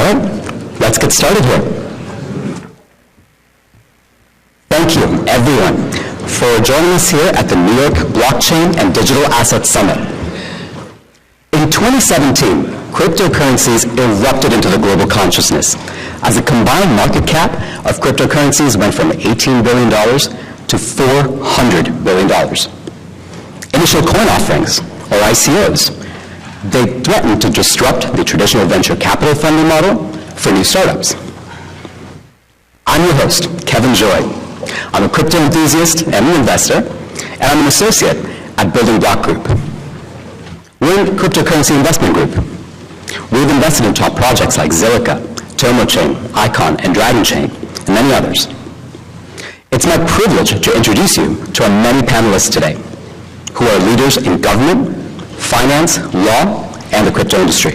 right, let's get started here. Thank you, everyone, for joining us here at the New York Blockchain and Digital Assets Summit. In 2017, cryptocurrencies erupted into the global consciousness as the combined market cap of cryptocurrencies went from $18 billion to $400 billion. Initial coin offerings, or ICOs, they threatened to disrupt the traditional venture capital funding model for new startups. I'm your host, Kevin Joy. I'm a crypto enthusiast and an investor, and I'm an associate at Building Block Group. We're a cryptocurrency investment group. We've invested in top projects like Zilliqa, TomoChain, Icon, and DragonChain, and many others. It's my privilege to introduce you to our many panelists today, who are leaders in government, finance, law, and the crypto industry.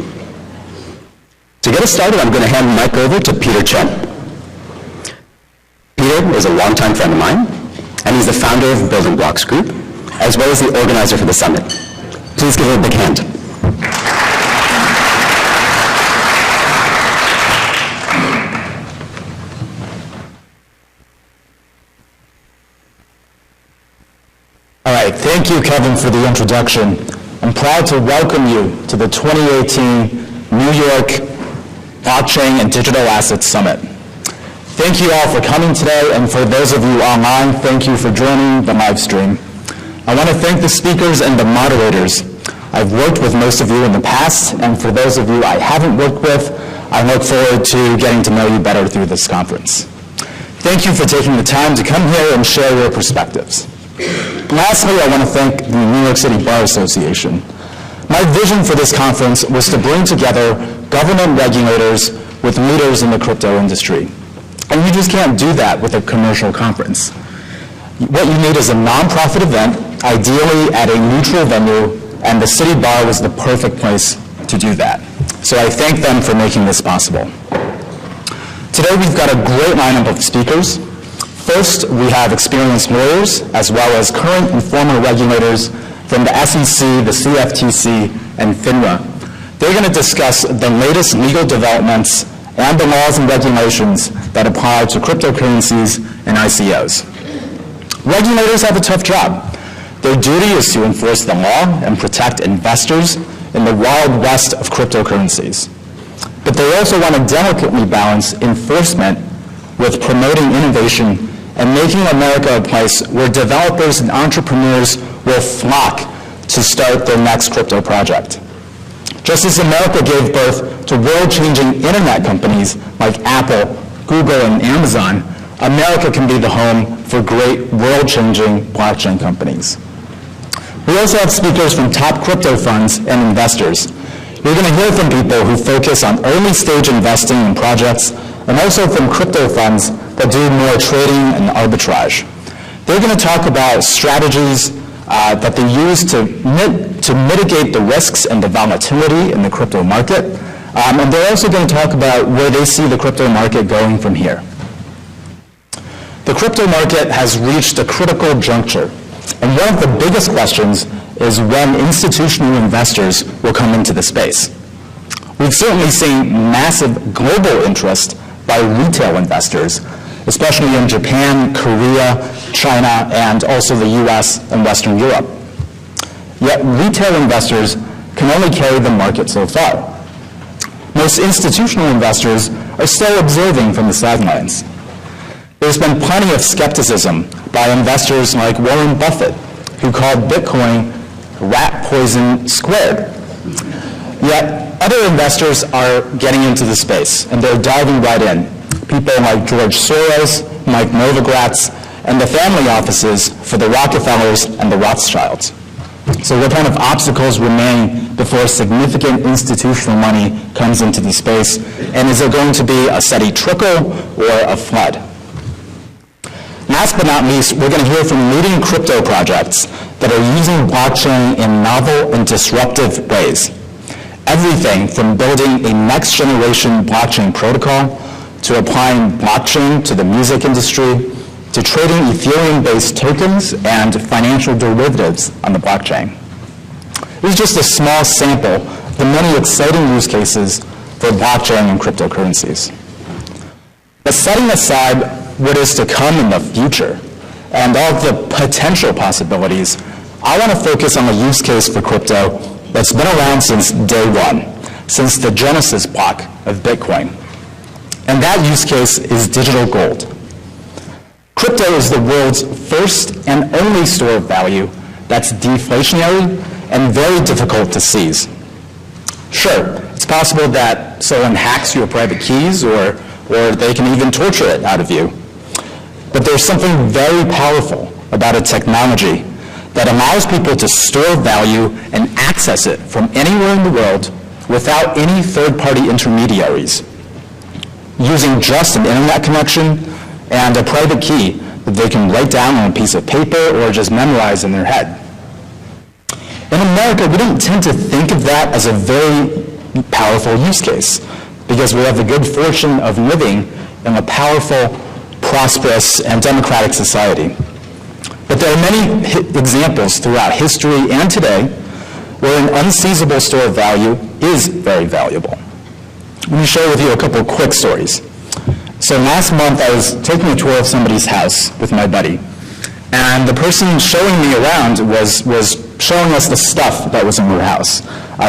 To get us started, I'm going to hand the mic over to Peter Chen. Peter is a longtime friend of mine, and he's the founder of Building Blocks Group, as well as the organizer for the summit. Please give him a big hand. All right, thank you, Kevin, for the introduction. I'm proud to welcome you to the 2018 New York Blockchain and Digital Assets Summit. Thank you all for coming today, and for those of you online, thank you for joining the live stream. I want to thank the speakers and the moderators. I've worked with most of you in the past, and for those of you I haven't worked with, I look forward to getting to know you better through this conference. Thank you for taking the time to come here and share your perspectives. Lastly, I want to thank the New York City Bar Association. My vision for this conference was to bring together government regulators with leaders in the crypto industry. And you just can't do that with a commercial conference. What you need is a nonprofit event, ideally at a neutral venue, and the City Bar was the perfect place to do that. So I thank them for making this possible. Today we've got a great lineup of speakers. First, we have experienced lawyers, as well as current and former regulators from the SEC, the CFTC, and FINRA. They're going to discuss the latest legal developments and the laws and regulations that apply to cryptocurrencies and ICOs. Regulators have a tough job. Their duty is to enforce the law and protect investors in the wild west of cryptocurrencies. But they also want to delicately balance enforcement with promoting innovation and making America a place where developers and entrepreneurs will flock to start their next crypto project. Just as America gave birth to world-changing internet companies like Apple, Google, and Amazon, America can be the home for great world-changing blockchain companies. We also have speakers from top crypto funds and investors. You're going to hear from people who focus on early-stage investing in projects, and also from crypto funds that do more trading and arbitrage. They're going to talk about strategies that they use to mitigate the risks and the volatility in the crypto market. And they're also going to talk about where they see the crypto market going from here. The crypto market has reached a critical juncture. And one of the biggest questions is when institutional investors will come into the space. We've certainly seen massive global interest by retail investors, especially in Japan, Korea, China, and also the US and Western Europe. Yet retail investors can only carry the market so far. Most institutional investors are still observing from the sidelines. There's been plenty of skepticism by investors like Warren Buffett, who called Bitcoin rat poison squared. Yet other investors are getting into the space, and they're diving right in. People like George Soros, Mike Novogratz, and the family offices for the Rockefellers and the Rothschilds. So what kind of obstacles remain before significant institutional money comes into the space, and is there going to be a steady trickle or a flood? Last but not least, we're going to hear from leading crypto projects that are using blockchain in novel and disruptive ways. Everything from building a next-generation blockchain protocol to applying blockchain to the music industry to trading Ethereum-based tokens and financial derivatives on the blockchain. This is just a small sample of the many exciting use cases for blockchain and cryptocurrencies. But setting aside what is to come in the future and all of the potential possibilities, I want to focus on a use case for crypto that's been around since day one, since the Genesis block of Bitcoin. And that use case is digital gold. Crypto is the world's first and only store of value that's deflationary and very difficult to seize. Sure, it's possible that someone hacks your private keys or they can even torture it out of you. But there's something very powerful about a technology that allows people to store value and access it from anywhere in the world without any third-party intermediaries, using just an internet connection and a private key that they can write down on a piece of paper or just memorize in their head. In America, we don't tend to think of that as a very powerful use case because we have the good fortune of living in a powerful, prosperous, and democratic society. But there are many examples throughout history and today where an unseizable store of value is very valuable. Let me share with you a couple of quick stories. So last month I was taking a tour of somebody's house with my buddy, and the person showing me around was showing us the stuff that was in her house.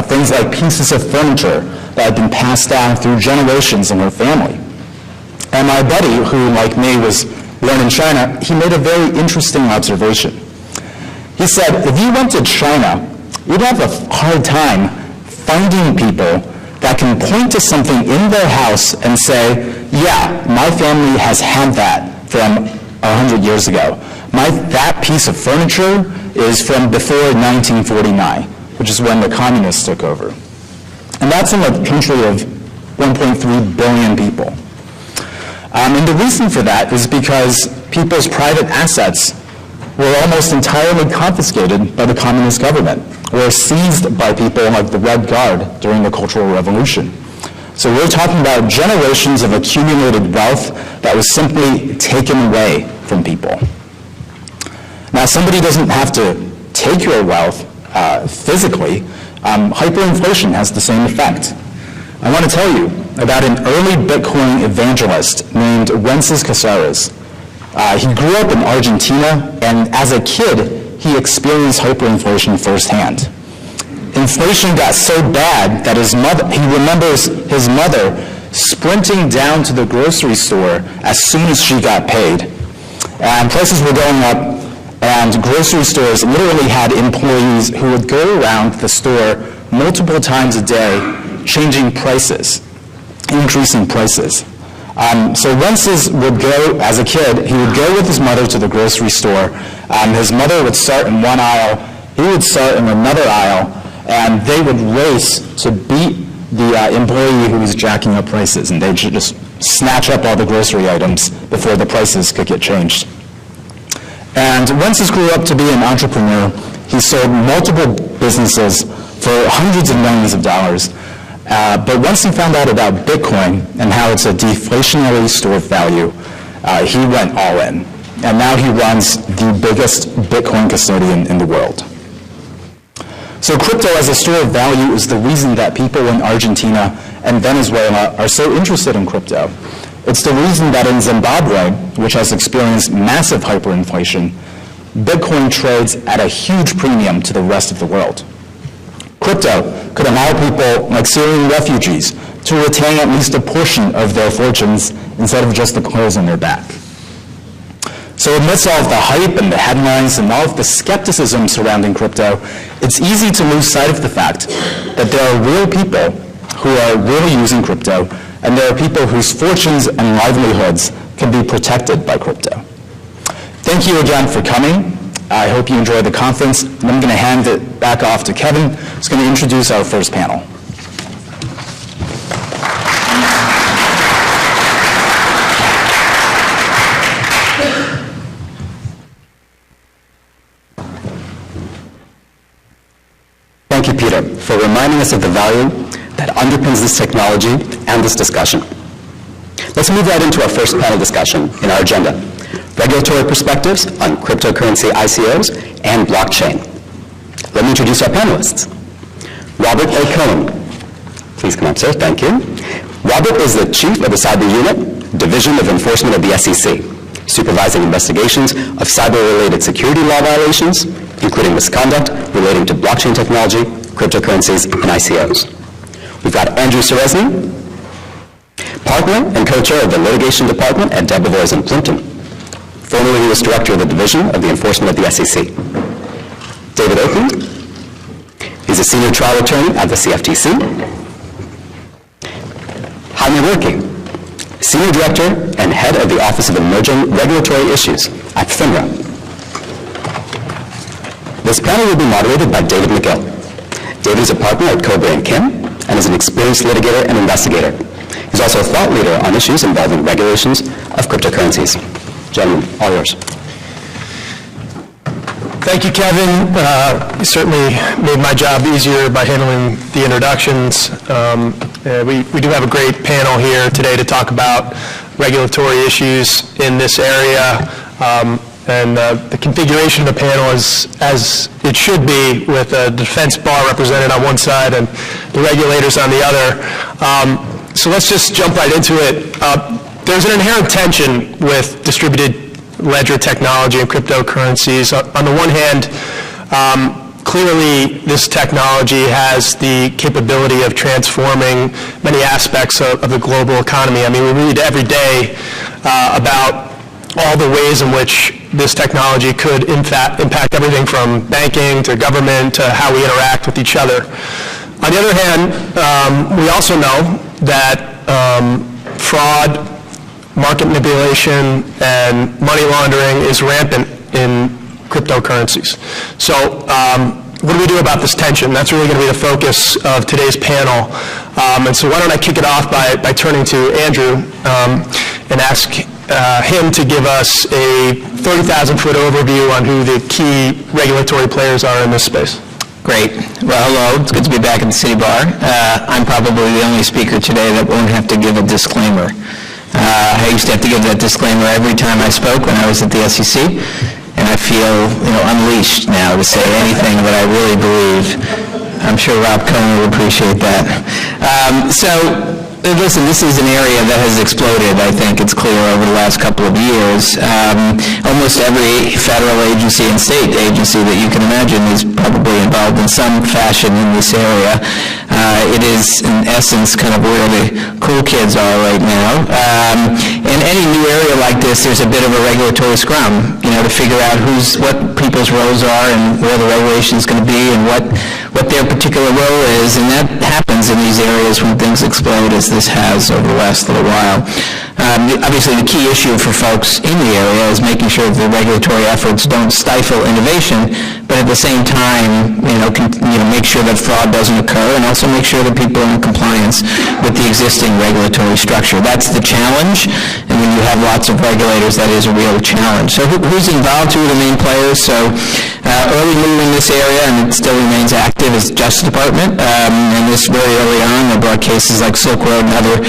Things like pieces of furniture that had been passed down through generations in her family. And my buddy, who like me was born in China, he made a very interesting observation. He said, if you went to China, you'd have a hard time finding people that can point to something in their house and say, yeah, my family has had that from 100 years ago. That piece of furniture is from before 1949, which is when the communists took over. And that's in a country of 1.3 billion people. And the reason for that is because people's private assets were almost entirely confiscated by the communist government, or seized by people like the Red Guard during the Cultural Revolution. So we're talking about generations of accumulated wealth that was simply taken away from people. Now, somebody doesn't have to take your wealth physically. Hyperinflation has the same effect. I want to tell you about an early Bitcoin evangelist named Wences Casares. He grew up in Argentina, and as a kid, he experienced hyperinflation firsthand. Inflation got so bad that he remembers his mother sprinting down to the grocery store as soon as she got paid. And prices were going up, and grocery stores literally had employees who would go around the store multiple times a day, changing prices, increasing prices. So Wences would go, as a kid, he would go with his mother to the grocery store. His mother would start in one aisle, he would start in another aisle, and they would race to beat the employee who was jacking up prices, and they'd just snatch up all the grocery items before the prices could get changed. And Wences grew up to be an entrepreneur. He sold multiple businesses for hundreds of millions of dollars. But once he found out about Bitcoin and how it's a deflationary store of value, he went all in. And now he runs the biggest Bitcoin custodian in the world. So crypto as a store of value is the reason that people in Argentina and Venezuela are so interested in crypto. It's the reason that in Zimbabwe, which has experienced massive hyperinflation, Bitcoin trades at a huge premium to the rest of the world. Crypto could allow people like Syrian refugees to retain at least a portion of their fortunes instead of just the clothes on their back. So amidst all of the hype and the headlines and all of the skepticism surrounding crypto, it's easy to lose sight of the fact that there are real people who are really using crypto, and there are people whose fortunes and livelihoods can be protected by crypto. Thank you again for coming. I hope you enjoyed the conference, and I'm going to hand it back off to Kevin, who's going to introduce our first panel. Thank you, Peter, for reminding us of the value that underpins this technology and this discussion. Let's move right into our first panel discussion in our agenda: regulatory perspectives on cryptocurrency ICOs and blockchain. Let me introduce our panelists. Robert A. Cohen, Please come up, sir. Thank you. Robert is the Chief of the Cyber Unit, Division of Enforcement of the SEC, supervising investigations of cyber-related security law violations, including misconduct relating to blockchain technology, cryptocurrencies, and ICOs. We've got Andrew Serezny, Partner and co-chair of the Litigation Department at Debevoise & Plimpton. Formerly, he was Director of the Division of the Enforcement of the SEC. David Oakland is a Senior Trial Attorney at the CFTC. Jaime Werke, Senior Director and Head of the Office of Emerging Regulatory Issues at FINRA. This panel will be moderated by David McGill. David is a partner at Cobre & Kim and is an experienced litigator and investigator. He's also a thought leader on issues involving regulations of cryptocurrencies. Gentlemen, all yours. Thank you, Kevin. You certainly made my job easier by handling the introductions. We do have a great panel here today to talk about regulatory issues in this area. The configuration of the panel is as it should be, with a defense bar represented on one side and the regulators on the other. So let's just jump right into it. There's an inherent tension with distributed ledger technology and cryptocurrencies. On the one hand, clearly this technology has the capability of transforming many aspects of the global economy. I mean, we read every day about all the ways in which this technology could impact everything from banking to government to how we interact with each other. On the other hand, we also know that fraud, market manipulation, and money laundering is rampant in cryptocurrencies. So what do we do about this tension? That's really going to be the focus of today's panel. And so why don't I kick it off by turning to Andrew and ask him to give us a 30,000-foot overview on who the key regulatory players are in this space. Great. Well, hello. It's good to be back at the City Bar. I'm probably the only speaker today that won't have to give a disclaimer. I used to have to give that disclaimer every time I spoke when I was at the SEC, and I feel, unleashed now to say anything that I really believe. I'm sure Rob Cohen will appreciate that. Listen, this is an area that has exploded, I think it's clear, over the last couple of years. Almost every federal agency and state agency that you can imagine is probably involved in some fashion in this area. It is, in essence, kind of where the cool kids are right now. In any new area like this, there's a bit of a regulatory scrum, to figure out what people's roles are and where the regulation is going to be and what their particular role is, and that happens in these areas when things explode, as this has over the last little while. Obviously, the key issue for folks in the area is making sure that the regulatory efforts don't stifle innovation, but at the same time, make sure that fraud doesn't occur, and also make sure that people are in compliance with the existing regulatory structure. That's the challenge, and when you have lots of regulators, that is a real challenge. So who's involved? Who are the main players? So early move in this area, and it still remains active, is the Justice Department. And this very early on, they brought cases like Silk Road and other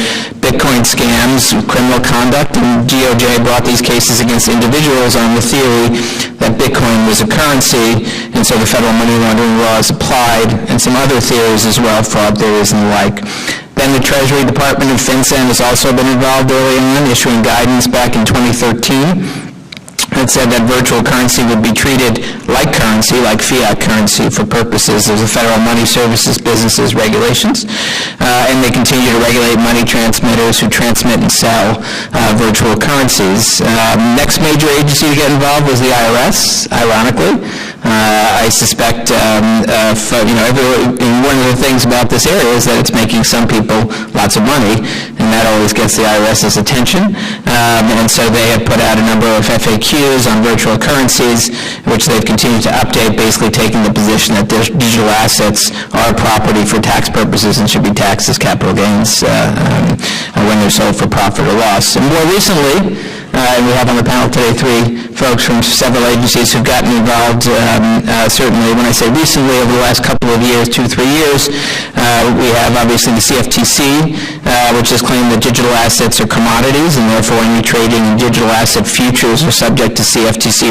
Bitcoin scams, criminal conduct, and DOJ brought these cases against individuals on the theory that Bitcoin was a currency, and so the federal money laundering laws applied, and some other theories as well, fraud theories and the like. Then the Treasury Department and FinCEN has also been involved early on, issuing guidance back in 2013. It said that virtual currency would be treated like currency, like fiat currency, for purposes of the Federal Money Services Businesses Regulations. And they continue to regulate money transmitters who transmit and sell virtual currencies. Next major agency to get involved was the IRS, ironically. I suspect, one of the things about this area is that it's making some people lots of money, and that always gets the IRS's attention. And so they have put out a number of FAQs on virtual currencies, which they've continued to update, basically taking the position that digital assets are property for tax purposes and should be taxed as capital gains when they're sold for profit or loss. And more recently, and we have on the panel today 3 folks from several agencies who've gotten involved. Certainly, when I say recently, over the last couple of years, 2-3 years, we have obviously the CFTC, which has claimed that digital assets are commodities, and therefore any trading in digital asset futures are subject to CFTC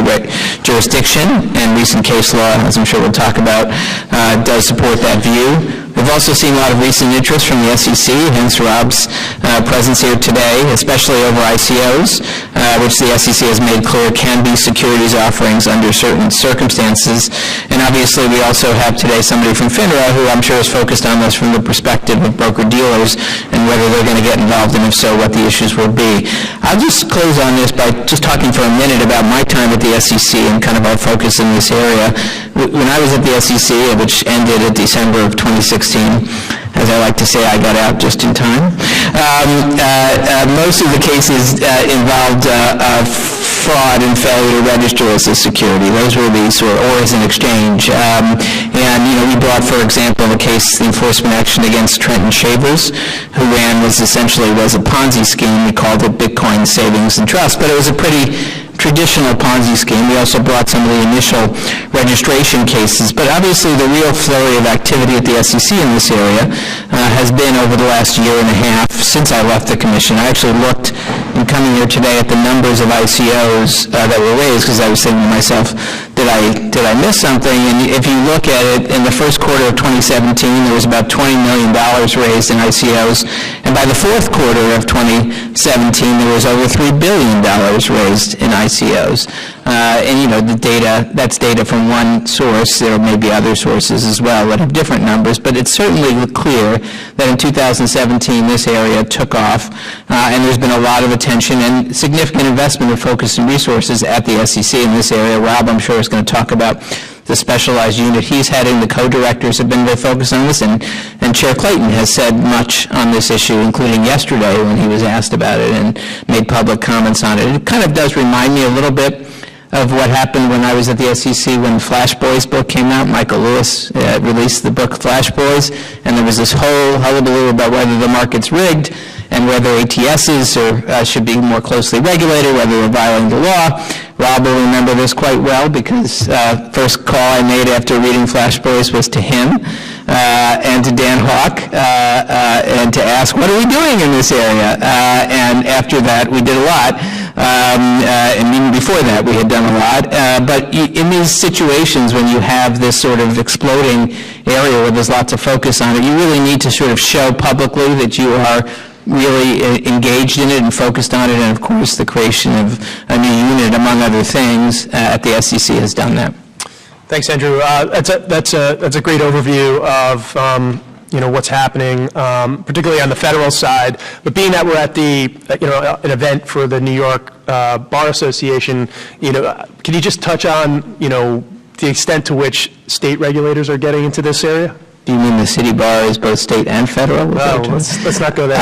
jurisdiction. And recent case law, as I'm sure we'll talk about, does support that view. We've also seen a lot of recent interest from the SEC, hence Rob's presence here today, especially over ICOs, which the SEC has made clear can be securities offerings under certain circumstances. And obviously, we also have today somebody from FINRA who I'm sure is focused on this from the perspective of broker-dealers and whether they're going to get involved, and if so, what the issues will be. I'll just close on this by just talking for a minute about my time at the SEC and kind of our focus in this area. When I was at the SEC, which ended in December of 2016, as I like to say, I got out just in time. Most of the cases involved fraud and failure to register as a security. Those were or as an exchange. We brought, for example, a case, the enforcement action against Trenton Shavers, who was a Ponzi scheme. We called it Bitcoin Savings and Trust, but it was a pretty traditional Ponzi scheme. We also brought some of the initial registration cases, but obviously the real flurry of activity at the SEC in this area has been over the last year and a half since I left the commission. I actually looked, in coming here today, at the numbers of ICOs that were raised, because I was thinking to myself, did I miss something? And if you look at it, in the first quarter of 2017, there was about $20 million raised in ICOs, and by the fourth quarter of 2017, there was over $3 billion raised in ICOs. The data, that's data from one source. There may be other sources as well that have different numbers, but it's certainly clear that in 2017 this area took off, and there's been a lot of attention and significant investment of focus and resources at the SEC in this area. Rob, I'm sure, is going to talk about the specialized unit he's heading. The co-directors have been very focused on this, and Chair Clayton has said much on this issue, including yesterday when he was asked about it and made public comments on it. It kind of does remind me a little bit of what happened when I was at the SEC when Flash Boys book came out. Michael Lewis released the book Flash Boys, and there was this whole hullabaloo about whether the market's rigged and whether ATSs should be more closely regulated, whether they're violating the law. Rob will remember this quite well because first call I made after reading Flash Boys was to him and to Dan Hawk and to ask, what are we doing in this area? And after that, we did a lot. And even before that, we had done a lot. But in these situations, when you have this sort of exploding area where there's lots of focus on it, you really need to sort of show publicly that you are really engaged in it and focused on it, and of course the creation of a new unit, among other things, at the SEC has done that. Thanks, Andrew. That's a great overview of what's happening, particularly on the federal side. But being that we're at an event for the New York Bar Association, can you just touch on the extent to which state regulators are getting into this area? Do you mean the city bar is both state and federal? Let's not go there.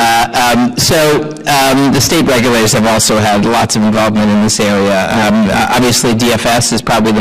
The state regulators have also had lots of involvement in this area. Obviously, DFS is probably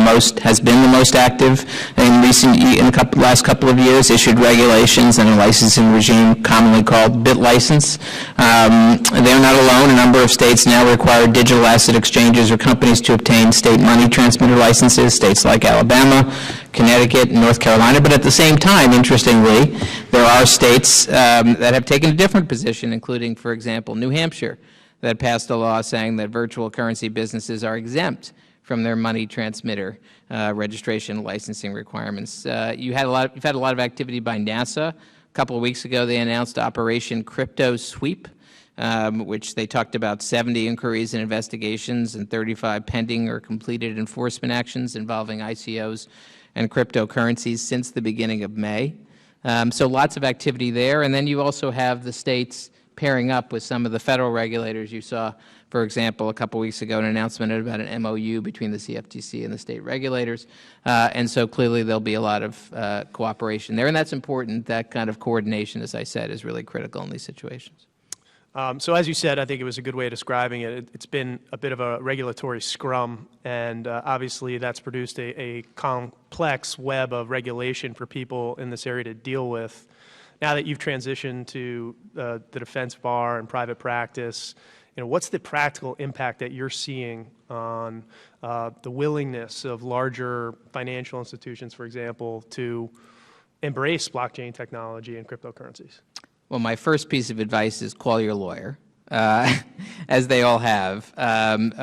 has been the most active in the last couple of years, issued regulations and a licensing regime commonly called BitLicense. They're not alone. A number of states now require digital asset exchanges or companies to obtain state money transmitter licenses, states like Alabama, Connecticut, and North Carolina. But at the same time, interestingly, there are states that have taken a different position, including, for example, New Hampshire, that passed a law saying that virtual currency businesses are exempt from their money transmitter registration licensing requirements. You've had a lot of activity by NASA. A couple of weeks ago, they announced Operation Crypto Sweep, which they talked about 70 inquiries and investigations and 35 pending or completed enforcement actions involving ICOs and cryptocurrencies since the beginning of May. So lots of activity there. And then you also have the states pairing up with some of the federal regulators. You saw, for example, a couple weeks ago an announcement about an MOU between the CFTC and the state regulators. And so clearly there'll be a lot of cooperation there. And that's important. That kind of coordination, as I said, is really critical in these situations. So as you said, I think it was a good way of describing it. It's been a bit of a regulatory scrum, and obviously that's produced a complex web of regulation for people in this area to deal with. Now that you've transitioned to the defense bar and private practice, what's the practical impact that you're seeing on the willingness of larger financial institutions, for example, to embrace blockchain technology and cryptocurrencies? Well, my first piece of advice is call your lawyer. as they all have,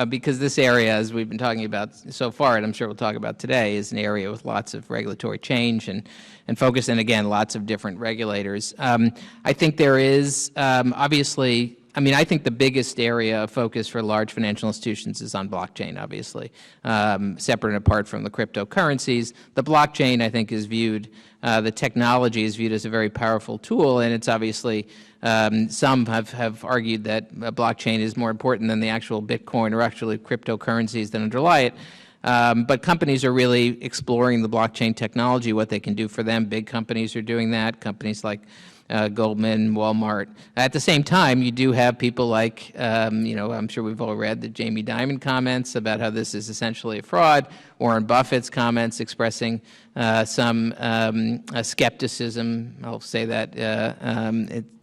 because this area, as we've been talking about so far, and I'm sure we'll talk about today, is an area with lots of regulatory change and focus, and again, lots of different regulators. I think there is, obviously, I think the biggest area of focus for large financial institutions is on blockchain, obviously, separate and apart from the cryptocurrencies. The blockchain, I think, is viewed, the technology is viewed as a very powerful tool, and it's obviously, some have argued that blockchain is more important than the actual Bitcoin or actually cryptocurrencies that underlie it. But companies are really exploring the blockchain technology, what they can do for them. Big companies are doing that, companies like Goldman, Walmart. At the same time, you do have people like, I'm sure we've all read the Jamie Dimon comments about how this is essentially a fraud, Warren Buffett's comments expressing some skepticism, I'll say that,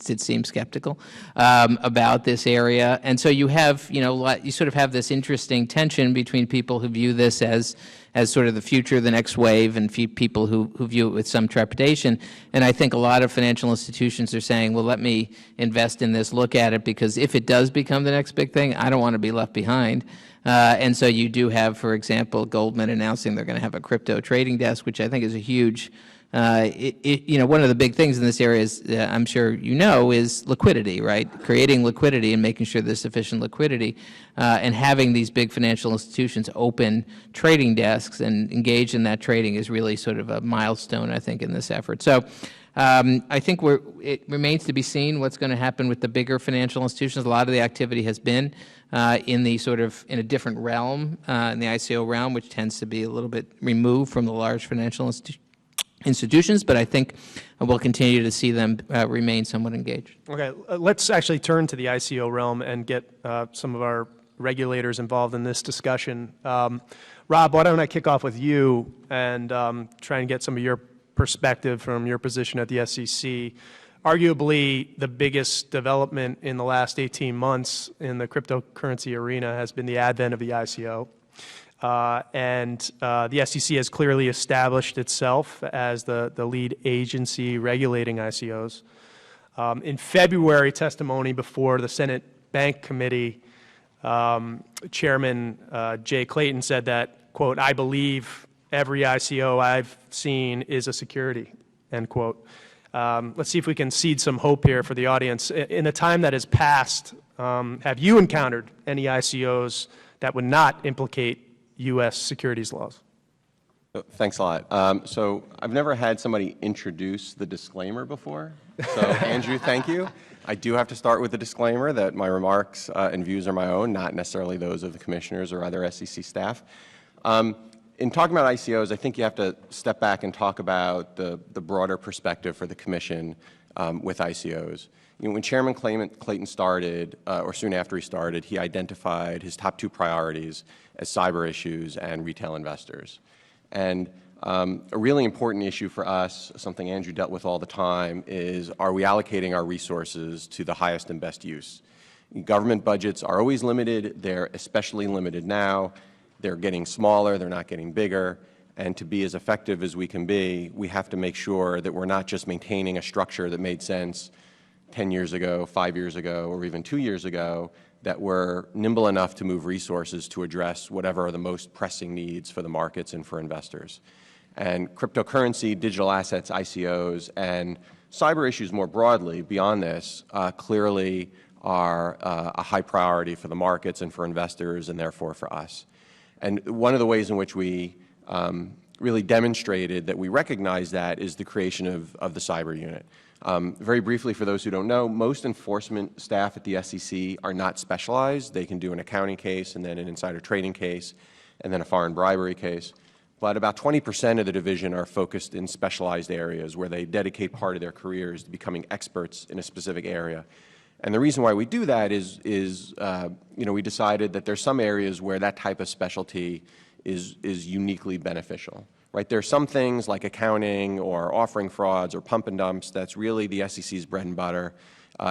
it seems skeptical, about this area. And so you have, you sort of have this interesting tension between people who view this as sort of the future, the next wave, and people who view it with some trepidation. And I think a lot of financial institutions are saying, well, let me invest in this, look at it, because if it does become the next big thing, I don't want to be left behind. And so you do have, for example, Goldman announcing they're going to have a crypto trading desk, which I think is a huge, one of the big things in this area is, I'm sure is liquidity, right? Creating liquidity and making sure there's sufficient liquidity, and having these big financial institutions open trading desks and engage in that trading is really sort of a milestone, I think, in this effort. So I think it remains to be seen what's going to happen with the bigger financial institutions. A lot of the activity has been in a different realm, in the ICO realm, which tends to be a little bit removed from the large financial institutions, but I think we'll continue to see them remain somewhat engaged. Okay, let's actually turn to the ICO realm and get some of our regulators involved in this discussion. Rob, why don't I kick off with you and try and get some of your perspective from your position at the SEC. Arguably, the biggest development in the last 18 months in the cryptocurrency arena has been the advent of the ICO. The SEC has clearly established itself as the lead agency regulating ICOs. In February testimony before the Senate Bank Committee, Chairman Jay Clayton said that, quote, "I believe every ICO I've seen is a security," end quote. Let's see if we can seed some hope here for the audience. In the time that has passed, have you encountered any ICOs that would not implicate U.S. securities laws? Thanks a lot. So I've never had somebody introduce the disclaimer before. So Andrew, thank you. I do have to start with the disclaimer that my remarks and views are my own, not necessarily those of the commissioners or other SEC staff. In talking about ICOs, I think you have to step back and talk about the broader perspective for the Commission with ICOs. When Chairman Clayton started, or soon after he started, he identified his top two priorities as cyber issues and retail investors. And a really important issue for us, something Andrew dealt with all the time, is are we allocating our resources to the highest and best use? Government budgets are always limited. They're especially limited now. They're getting smaller. They're not getting bigger. And to be as effective as we can be, we have to make sure that we're not just maintaining a structure that made sense 10 years ago, 5 years ago, or even 2 years ago, that we're nimble enough to move resources to address whatever are the most pressing needs for the markets and for investors. And cryptocurrency, digital assets, ICOs, and cyber issues more broadly beyond this clearly are a high priority for the markets and for investors and therefore for us. And one of the ways in which we really demonstrated that we recognize that is the creation of the cyber unit. Very briefly, for those who don't know, most enforcement staff at the SEC are not specialized. They can do an accounting case and then an insider trading case and then a foreign bribery case. But about 20% of the division are focused in specialized areas where they dedicate part of their careers to becoming experts in a specific area. And the reason why we do that is we decided that there's some areas where that type of specialty is uniquely beneficial. Right? There are some things like accounting or offering frauds or pump and dumps that's really the SEC's bread and butter.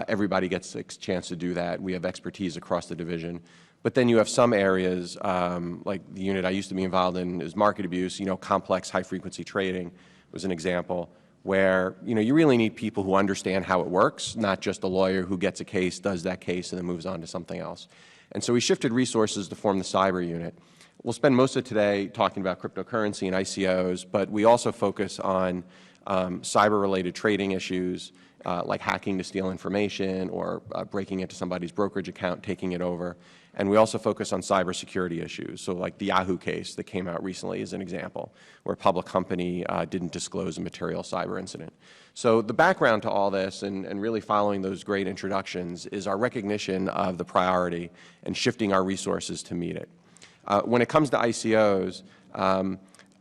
Everybody gets a chance to do that. We have expertise across the division. But then you have some areas, like the unit I used to be involved in is market abuse, complex high-frequency trading was an example, where, you really need people who understand how it works, not just a lawyer who gets a case, does that case, and then moves on to something else. And so we shifted resources to form the cyber unit. We'll spend most of today talking about cryptocurrency and ICOs, but we also focus on cyber-related trading issues, like hacking to steal information or breaking into somebody's brokerage account, taking it over. And we also focus on cybersecurity issues. So like the Yahoo case that came out recently is an example, where a public company didn't disclose a material cyber incident. So the background to all this, and really following those great introductions, is our recognition of the priority and shifting our resources to meet it. When it comes to ICOs,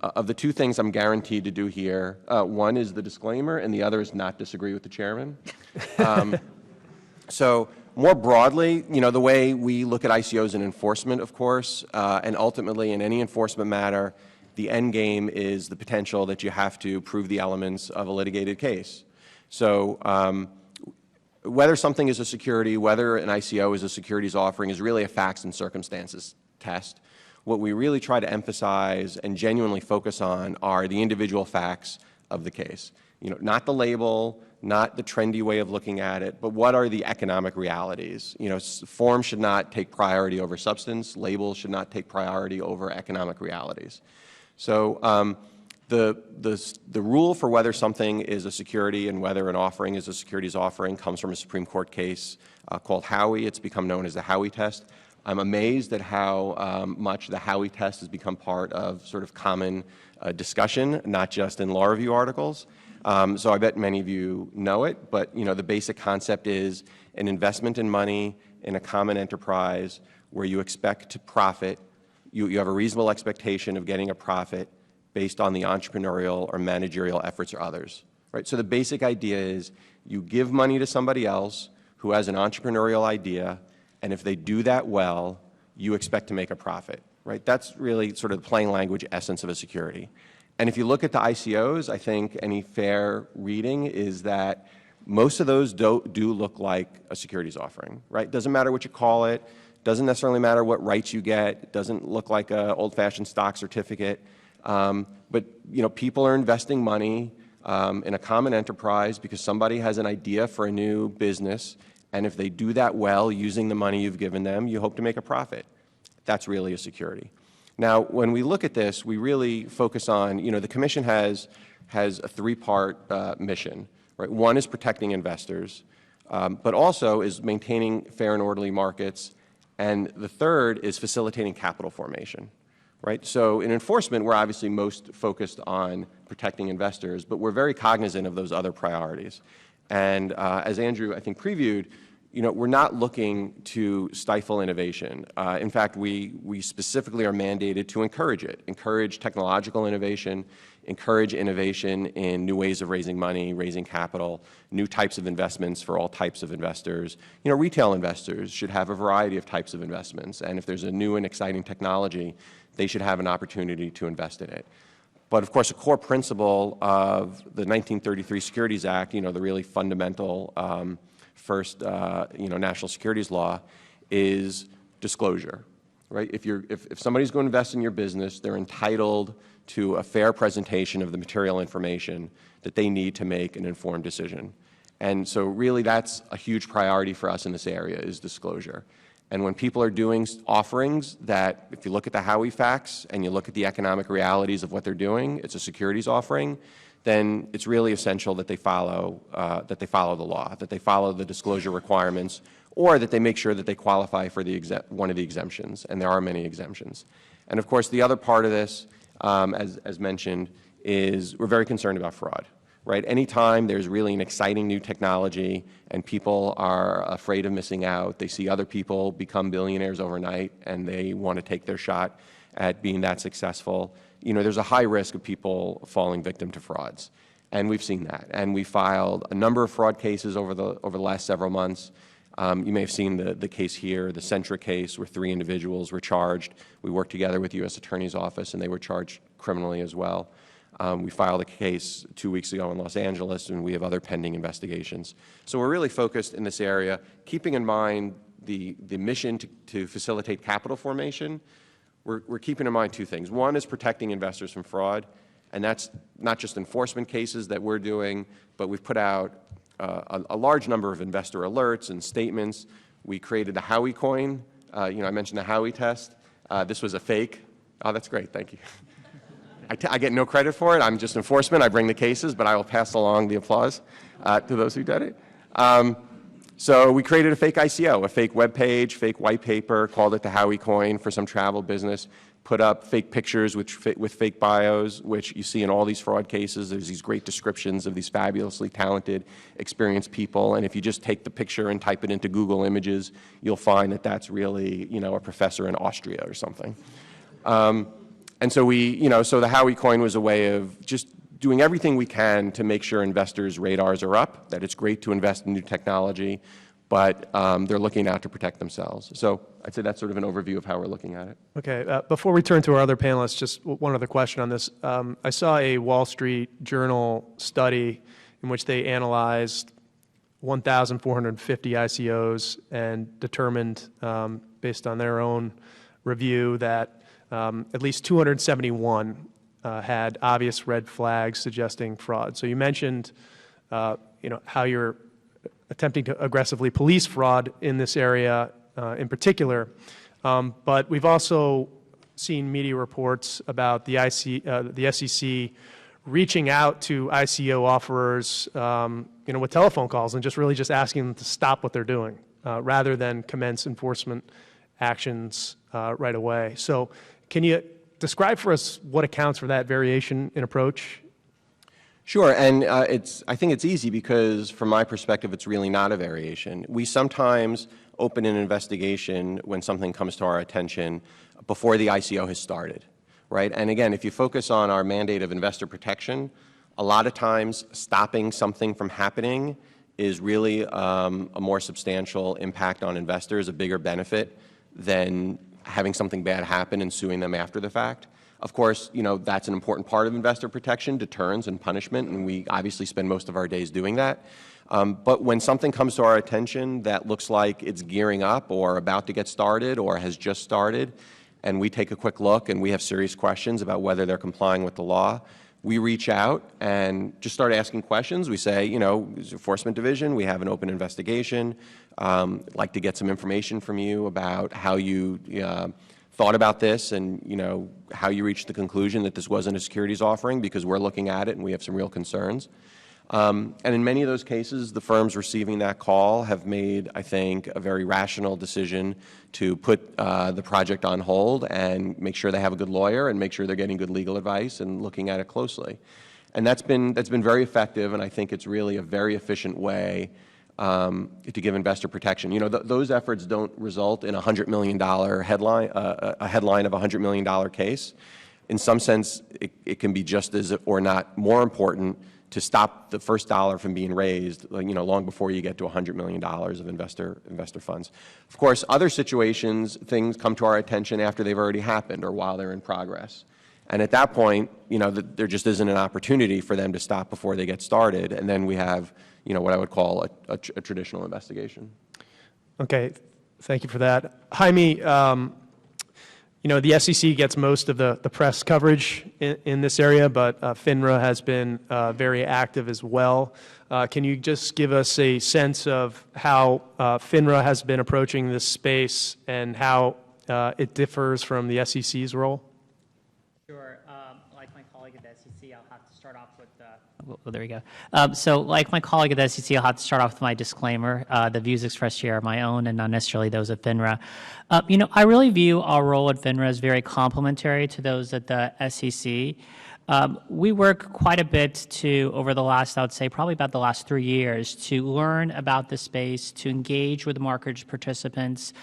of the two things I'm guaranteed to do here, one is the disclaimer and the other is not disagree with the chairman. So more broadly, the way we look at ICOs and enforcement, of course, and ultimately in any enforcement matter, the end game is the potential that you have to prove the elements of a litigated case. So whether something is a security, whether an ICO is a securities offering is really a facts and circumstances test. What we really try to emphasize and genuinely focus on are the individual facts of the case. Not the label, not the trendy way of looking at it, but what are the economic realities? Form should not take priority over substance. Labels should not take priority over economic realities. So the rule for whether something is a security and whether an offering is a securities offering comes from a Supreme Court case called Howey. It's become known as the Howey test. I'm amazed at how much the Howey test has become part of sort of common discussion, not just in law review articles. So I bet many of you know it, but the basic concept is an investment in money in a common enterprise where you expect to profit. You have a reasonable expectation of getting a profit based on the entrepreneurial or managerial efforts of others. Right? So the basic idea is you give money to somebody else who has an entrepreneurial idea, and if they do that well, you expect to make a profit. Right? That's really sort of the plain language essence of a security. And if you look at the ICOs, I think any fair reading is that most of those do look like a securities offering. Right? Doesn't matter what you call it. Doesn't necessarily matter what rights you get. It doesn't look like an old-fashioned stock certificate. But people are investing money in a common enterprise because somebody has an idea for a new business, and if they do that well using the money you've given them, you hope to make a profit. That's really a security. Now, when we look at this, we really focus on, the Commission has a three-part mission. Right? One is protecting investors, but also is maintaining fair and orderly markets, and the third is facilitating capital formation. Right? So in enforcement, we're obviously most focused on protecting investors, but we're very cognizant of those other priorities. And as Andrew, I think, previewed, we're not looking to stifle innovation. In fact, we specifically are mandated to encourage it, encourage technological innovation, encourage innovation in new ways of raising money, raising capital, new types of investments for all types of investors. Retail investors should have a variety of types of investments, and if there's a new and exciting technology, they should have an opportunity to invest in it. But of course, a core principle of the 1933 Securities Act, the really fundamental first national securities law, is disclosure. Right? If somebody's going to invest in your business, they're entitled to a fair presentation of the material information that they need to make an informed decision. And so really that's a huge priority for us in this area, is disclosure. And when people are doing offerings that, if you look at the Howey facts and you look at the economic realities of what they're doing, it's a securities offering, then it's really essential that they follow the law, that they follow the disclosure requirements, or that they make sure that they qualify for one of the exemptions, and there are many exemptions. And of course, the other part of this, as mentioned, is we're very concerned about fraud. Right? Anytime there's really an exciting new technology and people are afraid of missing out, they see other people become billionaires overnight and they want to take their shot at being that successful, there's a high risk of people falling victim to frauds. And we've seen that. And we filed a number of fraud cases over the last several months. You may have seen the case here, the Centra case, where 3 individuals were charged. We worked together with the U.S. Attorney's Office and they were charged criminally as well. We filed a case 2 weeks ago in Los Angeles, and we have other pending investigations. So we're really focused in this area, keeping in mind the mission to facilitate capital formation. We're keeping in mind 2 things. One is protecting investors from fraud, And that's not just enforcement cases that we're doing, but we've put out a large number of investor alerts and statements. We created the Howey coin. I mentioned the Howey test. This was a fake. Oh, that's great. Thank you. I get no credit for it. I'm just enforcement. I bring the cases, but I will pass along the applause to those who did it. So we created a fake ICO, a fake web page, fake white paper, called it the Howey coin for some travel business, put up fake pictures with fake bios, which you see in all these fraud cases. There's these great descriptions of these fabulously talented, experienced people, and if you just take the picture and type it into Google Images, you'll find that that's really, a professor in Austria or something. And so so the Howey coin was a way of just doing everything we can to make sure investors' radars are up, that it's great to invest in new technology, but they're looking out to protect themselves. So I'd say that's sort of an overview of how we're looking at it. Okay. Before we turn to our other panelists, just one other question on this. I saw a Wall Street Journal study in which they analyzed 1,450 ICOs and determined, based on their own review, that at least 271 had obvious red flags suggesting fraud. So you mentioned, how you're attempting to aggressively police fraud in this area in particular, but we've also seen media reports about the SEC reaching out to ICO offerers, with telephone calls and just asking them to stop what they're doing rather than commence enforcement actions right away. So can you describe for us what accounts for that variation in approach? Sure, and I think it's easy because from my perspective, it's really not a variation. We sometimes open an investigation when something comes to our attention before the ICO has started, right? And again, if you focus on our mandate of investor protection, a lot of times stopping something from happening is really a more substantial impact on investors, a bigger benefit than having something bad happen and suing them after the fact. Of course, that's an important part of investor protection, deterrence and punishment, and we obviously spend most of our days doing that. But when something comes to our attention that looks like it's gearing up or about to get started or has just started, and we take a quick look and we have serious questions about whether they're complying with the law, we reach out and just start asking questions. We say, Enforcement Division, we have an open investigation. I'd like to get some information from you about how you thought about this and, how you reached the conclusion that this wasn't a securities offering, because we're looking at it and we have some real concerns. And in many of those cases, the firms receiving that call have made, I think, a very rational decision to put the project on hold and make sure they have a good lawyer and make sure they're getting good legal advice and looking at it closely. And that's been very effective, and I think it's really a very efficient way to give investor protection. Those efforts don't result in a $100 million headline, a headline of a $100 million case. In some sense, it can be just as, or not more important, to stop the first dollar from being raised, long before you get to $100 million of investor funds. Of course, other situations, things come to our attention after they've already happened or while they're in progress. And at that point, there just isn't an opportunity for them to stop before they get started. And then we have, what I would call a traditional investigation. Okay, thank you for that. Jaime, the SEC gets most of the press coverage in this area, but FINRA has been very active as well. Can you just give us a sense of how FINRA has been approaching this space and how it differs from the SEC's role? Sure. Like my colleague at the SEC, I'll have to start off with there we go. So like my colleague at the SEC, I'll have to start off with my disclaimer. The views expressed here are my own and not necessarily those of FINRA. I really view our role at FINRA as very complementary to those at the SEC. We work quite a bit over the last, I would say, probably about the last 3 years, to learn about the space, to engage with market participants,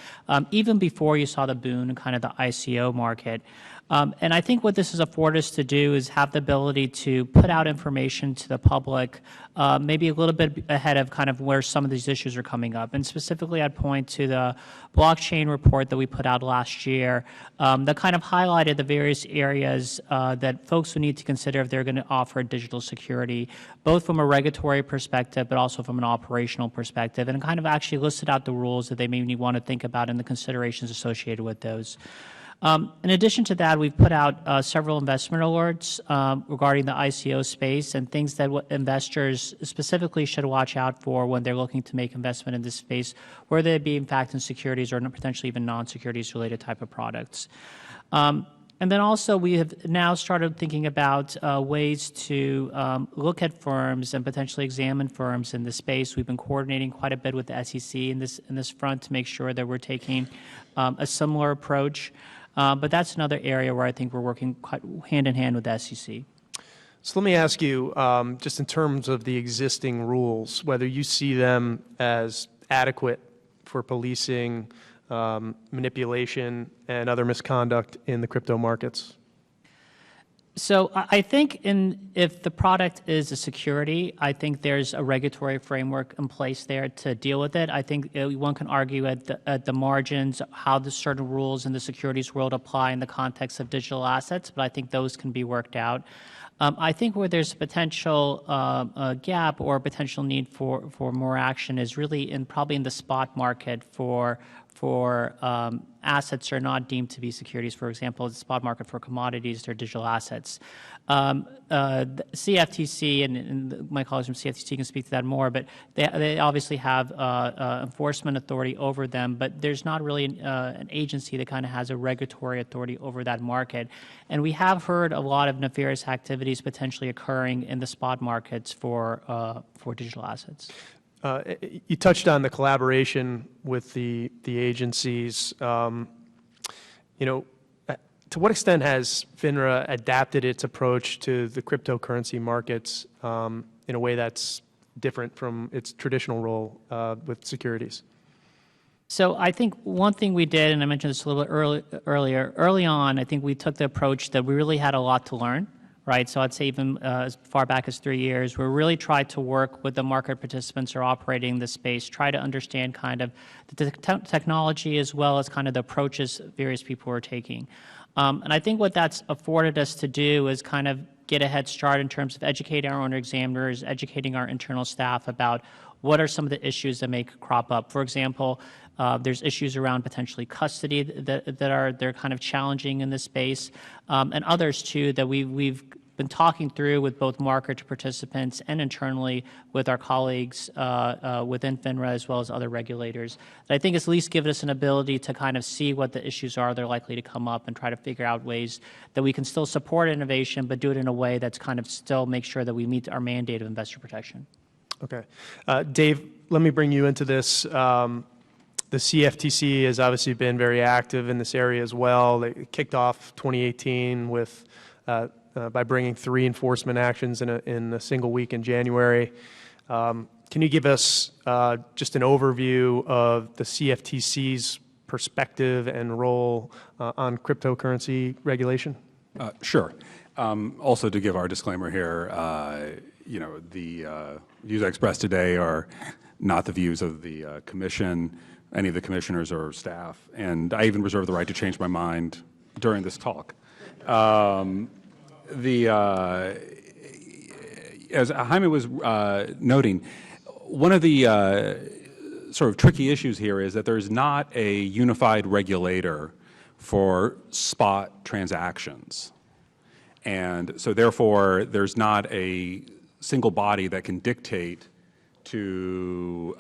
even before you saw the boom, kind of the ICO market. And I think what this has afforded us to do is have the ability to put out information to the public, maybe a little bit ahead of kind of where some of these issues are coming up. And specifically, I'd point to the blockchain report that we put out last year that kind of highlighted the various areas that folks would need to consider if they're going to offer digital security, both from a regulatory perspective, but also from an operational perspective, and kind of actually listed out the rules that they may want to think about and the considerations associated with those. In addition to that, we've put out several investment alerts regarding the ICO space and things that investors specifically should watch out for when they're looking to make investment in this space, whether it be in fact in securities or potentially even non-securities related type of products. And then also we have now started thinking about ways to look at firms and potentially examine firms in this space. We've been coordinating quite a bit with the SEC in this front to make sure that we're taking a similar approach. But that's another area where I think we're working quite hand in hand with the SEC. So let me ask you, just in terms of the existing rules, whether you see them as adequate for policing manipulation and other misconduct in the crypto markets? So I think if the product is a security, I think there's a regulatory framework in place there to deal with it. I think one can argue at the margins how the certain rules in the securities world apply in the context of digital assets, but I think those can be worked out. I think where there's a potential gap or potential need for more action is really probably in the spot market for assets that are not deemed to be securities. For example, the spot market for commodities or digital assets. The CFTC, and my colleagues from CFTC can speak to that more, but they obviously have enforcement authority over them, but there's not really an agency that kind of has a regulatory authority over that market. And we have heard a lot of nefarious activities potentially occurring in the spot markets for digital assets. You touched on the collaboration with the agencies. To what extent has FINRA adapted its approach to the cryptocurrency markets in a way that's different from its traditional role with securities? So I think one thing we did, and I mentioned this a little bit early on, I think we took the approach that we really had a lot to learn. Right, so I'd say even as far back as 3 years, we really tried to work with the market participants who are operating the space, try to understand kind of the technology as well as kind of the approaches various people are taking. And I think what that's afforded us to do is kind of get a head start in terms of educating our owner examiners, educating our internal staff about what are some of the issues that may crop up. For example, there's issues around potentially custody they're kind of challenging in this space, and others too that we've been talking through with both market participants and internally with our colleagues within FINRA as well as other regulators. That I think has at least given us an ability to kind of see what the issues are that are likely to come up and try to figure out ways that we can still support innovation but do it in a way that's kind of still make sure that we meet our mandate of investor protection. Okay. Dave, let me bring you into this. The CFTC has obviously been very active in this area as well. They kicked off 2018 with by bringing 3 enforcement actions in a single week in January. Can you give us just an overview of the CFTC's perspective and role on cryptocurrency regulation? Sure. Also, to give our disclaimer here, the views I expressed today are not the views of the Commission, any of the commissioners or staff, and I even reserve the right to change my mind during this talk. As Jaime was noting, one of the sort of tricky issues here is that there's not a unified regulator for spot transactions. And so therefore, there's not a single body that can dictate to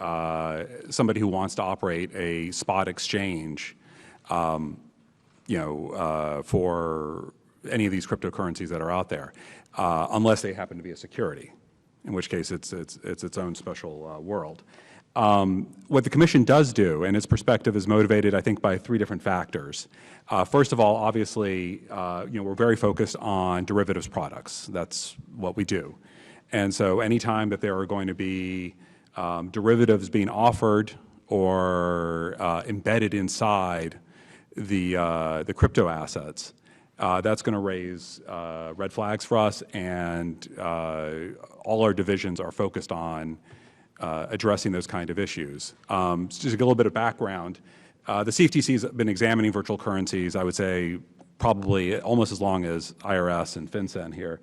somebody who wants to operate a spot exchange, for any of these cryptocurrencies that are out there, unless they happen to be a security, in which case it's its own special world. What the Commission does do, and its perspective is motivated, I think, by 3 different factors. First of all, obviously, we're very focused on derivatives products. That's what we do. And so anytime that there are going to be derivatives being offered or embedded inside the crypto assets, that's going to raise red flags for us, and all our divisions are focused on addressing those kind of issues. Just to get a little bit of background, the CFTC has been examining virtual currencies, I would say, probably almost as long as IRS and FinCEN here.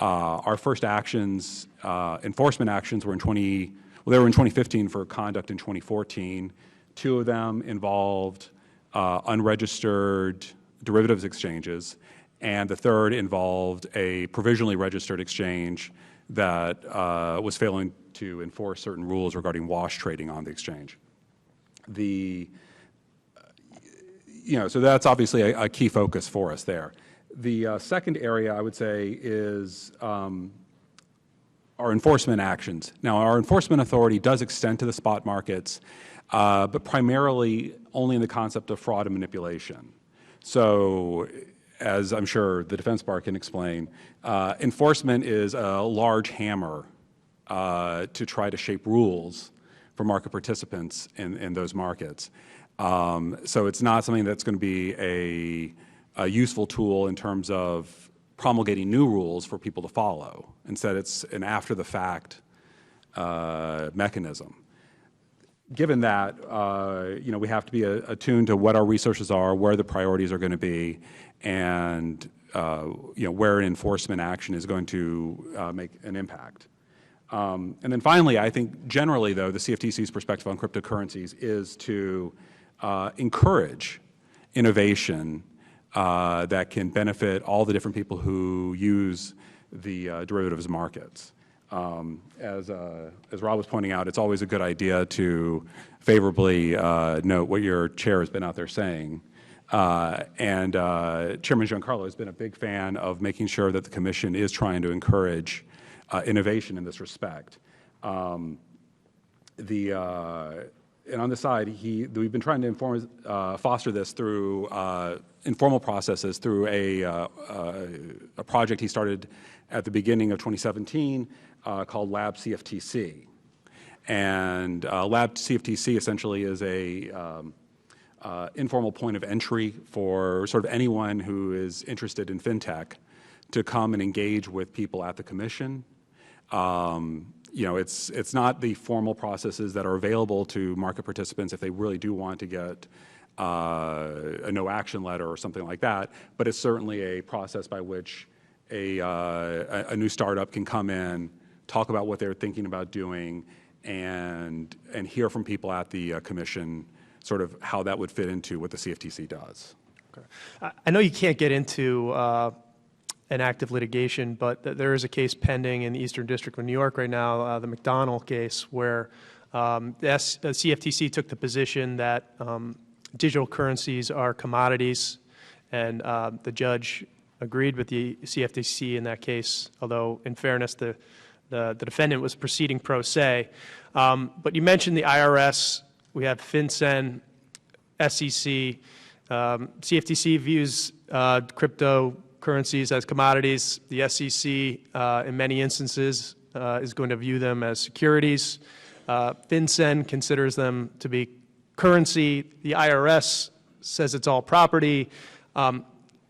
Our first actions, enforcement actions, were in 2015 for conduct in 2014. 2 of them involved unregistered derivatives exchanges, and the third involved a provisionally registered exchange that was failing to enforce certain rules regarding wash trading on the exchange. So that's obviously a key focus for us there. The second area, I would say, is our enforcement actions. Now, our enforcement authority does extend to the spot markets, but primarily only in the concept of fraud and manipulation. So, as I'm sure the defense bar can explain, enforcement is a large hammer to try to shape rules for market participants in those markets. So it's not something that's going to be a useful tool in terms of promulgating new rules for people to follow. Instead, it's an after-the-fact mechanism. Given that, we have to be attuned to what our resources are, where the priorities are going to be, and where an enforcement action is going to make an impact. And then finally, I think generally, though, the CFTC's perspective on cryptocurrencies is to encourage innovation that can benefit all the different people who use the derivatives markets. As Rob was pointing out, it's always a good idea to favorably note what your chair has been out there saying. And Chairman Giancarlo has been a big fan of making sure that the Commission is trying to encourage innovation in this respect. And on the side, we've been trying to foster this through informal processes, through a project he started at the beginning of 2017 called Lab CFTC. And Lab CFTC essentially is a informal point of entry for sort of anyone who is interested in fintech to come and engage with people at the Commission. It's not the formal processes that are available to market participants if they really do want to get a no action letter or something like that, but it's certainly a process by which a new startup can come in, talk about what they're thinking about doing, and hear from people at the Commission sort of how that would fit into what the CFTC does. Okay. I know you can't get into an active litigation, but there is a case pending in the Eastern District of New York right now, the McDonald case, where the CFTC took the position that digital currencies are commodities, and the judge agreed with the CFTC in that case, although in fairness, the defendant was proceeding pro se. But you mentioned the IRS, we have FinCEN, SEC, CFTC views cryptocurrencies as commodities. The SEC, in many instances, is going to view them as securities. FinCEN considers them to be currency. The IRS says it's all property.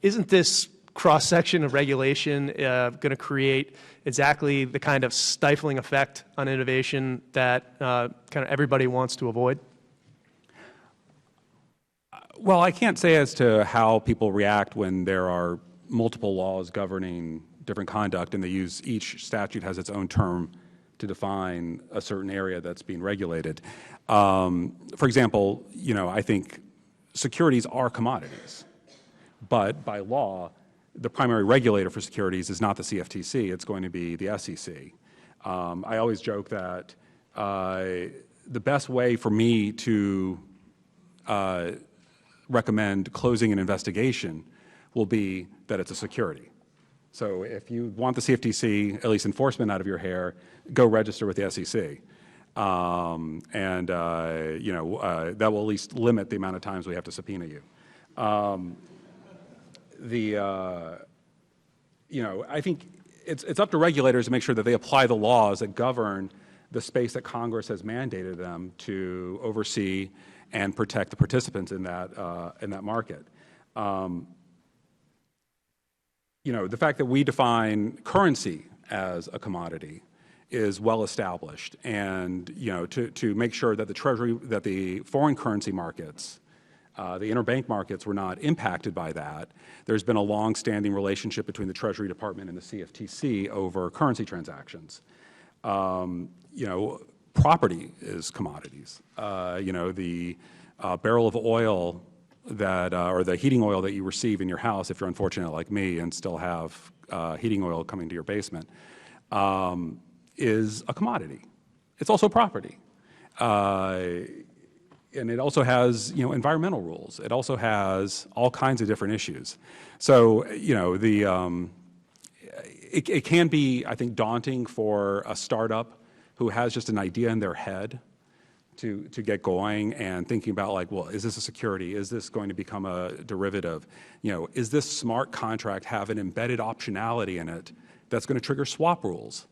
Isn't this cross-section of regulation going to create exactly the kind of stifling effect on innovation that kind of everybody wants to avoid? Well, I can't say as to how people react when there are multiple laws governing different conduct, and each statute has its own term to define a certain area that's being regulated. For example, I think securities are commodities, but by law, the primary regulator for securities is not the CFTC, it's going to be the SEC. I always joke that the best way for me to recommend closing an investigation will be that it's a security. So if you want the CFTC, at least enforcement out of your hair, go register with the SEC. That will at least limit the amount of times we have to subpoena you. I think it's up to regulators to make sure that they apply the laws that govern the space that Congress has mandated them to oversee and protect the participants in that market. The fact that we define currency as a commodity is well established, and to make sure that the foreign currency markets, the interbank markets, were not impacted by that. There's been a long-standing relationship between the Treasury Department and the CFTC over currency transactions. Property is commodities. The barrel of oil that, or the heating oil that you receive in your house, if you're unfortunate like me and still have heating oil coming to your basement, is a commodity. It's also property. And it also has, environmental rules. It also has all kinds of different issues. So, it can be, I think, daunting for a startup who has just an idea in their head to get going and thinking about, like, well, is this a security? Is this going to become a derivative? Is this smart contract have an embedded optionality in it that's going to trigger swap rules?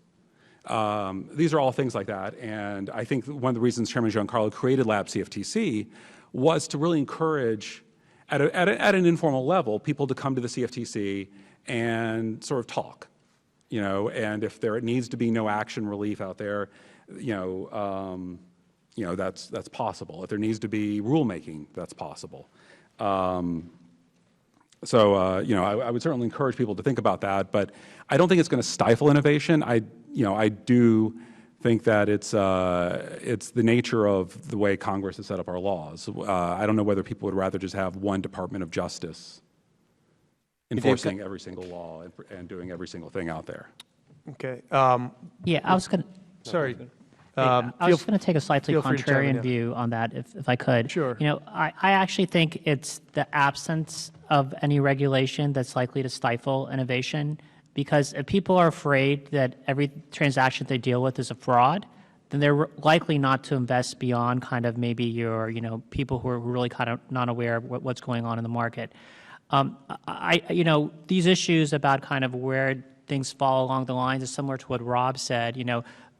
These are all things like that, and I think one of the reasons Chairman Giancarlo created Lab CFTC was to really encourage, at an informal level, people to come to the CFTC and sort of talk, and if there needs to be no action relief out there, that's possible. If there needs to be rulemaking, that's possible. I would certainly encourage people to think about that, but I don't think it's going to stifle innovation. I do think that it's the nature of the way Congress has set up our laws. I don't know whether people would rather just have one Department of Justice enforcing every single law and doing every single thing out there. Okay. Yeah, I was going to. Sorry. I was going to take a slightly feel free to chime in, contrarian yeah. view on that, if I could. Sure. I actually think it's the absence of any regulation that's likely to stifle innovation, because if people are afraid that every transaction they deal with is a fraud, then they're likely not to invest beyond kind of maybe your, people who are really kind of not aware of what's going on in the market. These issues about kind of where things fall along the lines is similar to what Rob said.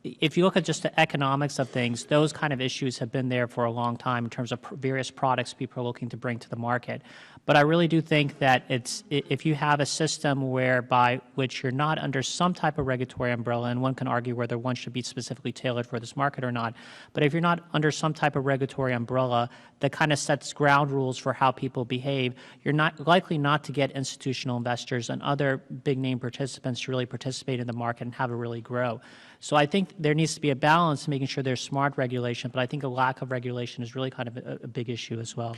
If you look at just the economics of things, those kind of issues have been there for a long time in terms of various products people are looking to bring to the market. But I really do think that if you have a system whereby which you're not under some type of regulatory umbrella, and one can argue whether one should be specifically tailored for this market or not, but if you're not under some type of regulatory umbrella that kind of sets ground rules for how people behave, you're not likely not to get institutional investors and other big name participants to really participate in the market and have it really grow. So I think there needs to be a balance in making sure there's smart regulation, but I think a lack of regulation is really kind of a big issue as well.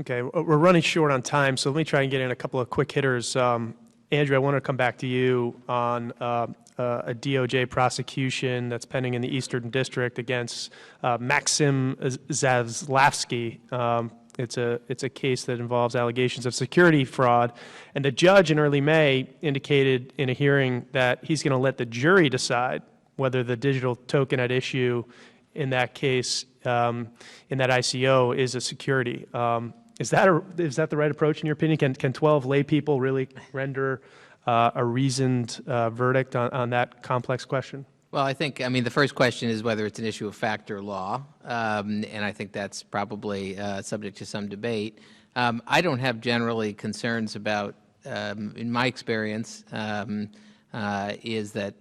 Okay, we're running short on time, so let me try and get in a couple of quick hitters. Andrew, I want to come back to you on a DOJ prosecution that's pending in the Eastern District against Maxim Zaslavsky. It's a case that involves allegations of security fraud, and the judge in early May indicated in a hearing that he's going to let the jury decide whether the digital token at issue in that case, in that ICO, is a security. Is that the right approach in your opinion? Can 12 lay people really render a reasoned verdict on that complex question? Well, the first question is whether it's an issue of fact or law, and I think that's probably subject to some debate. I don't have generally concerns about, in my experience, is that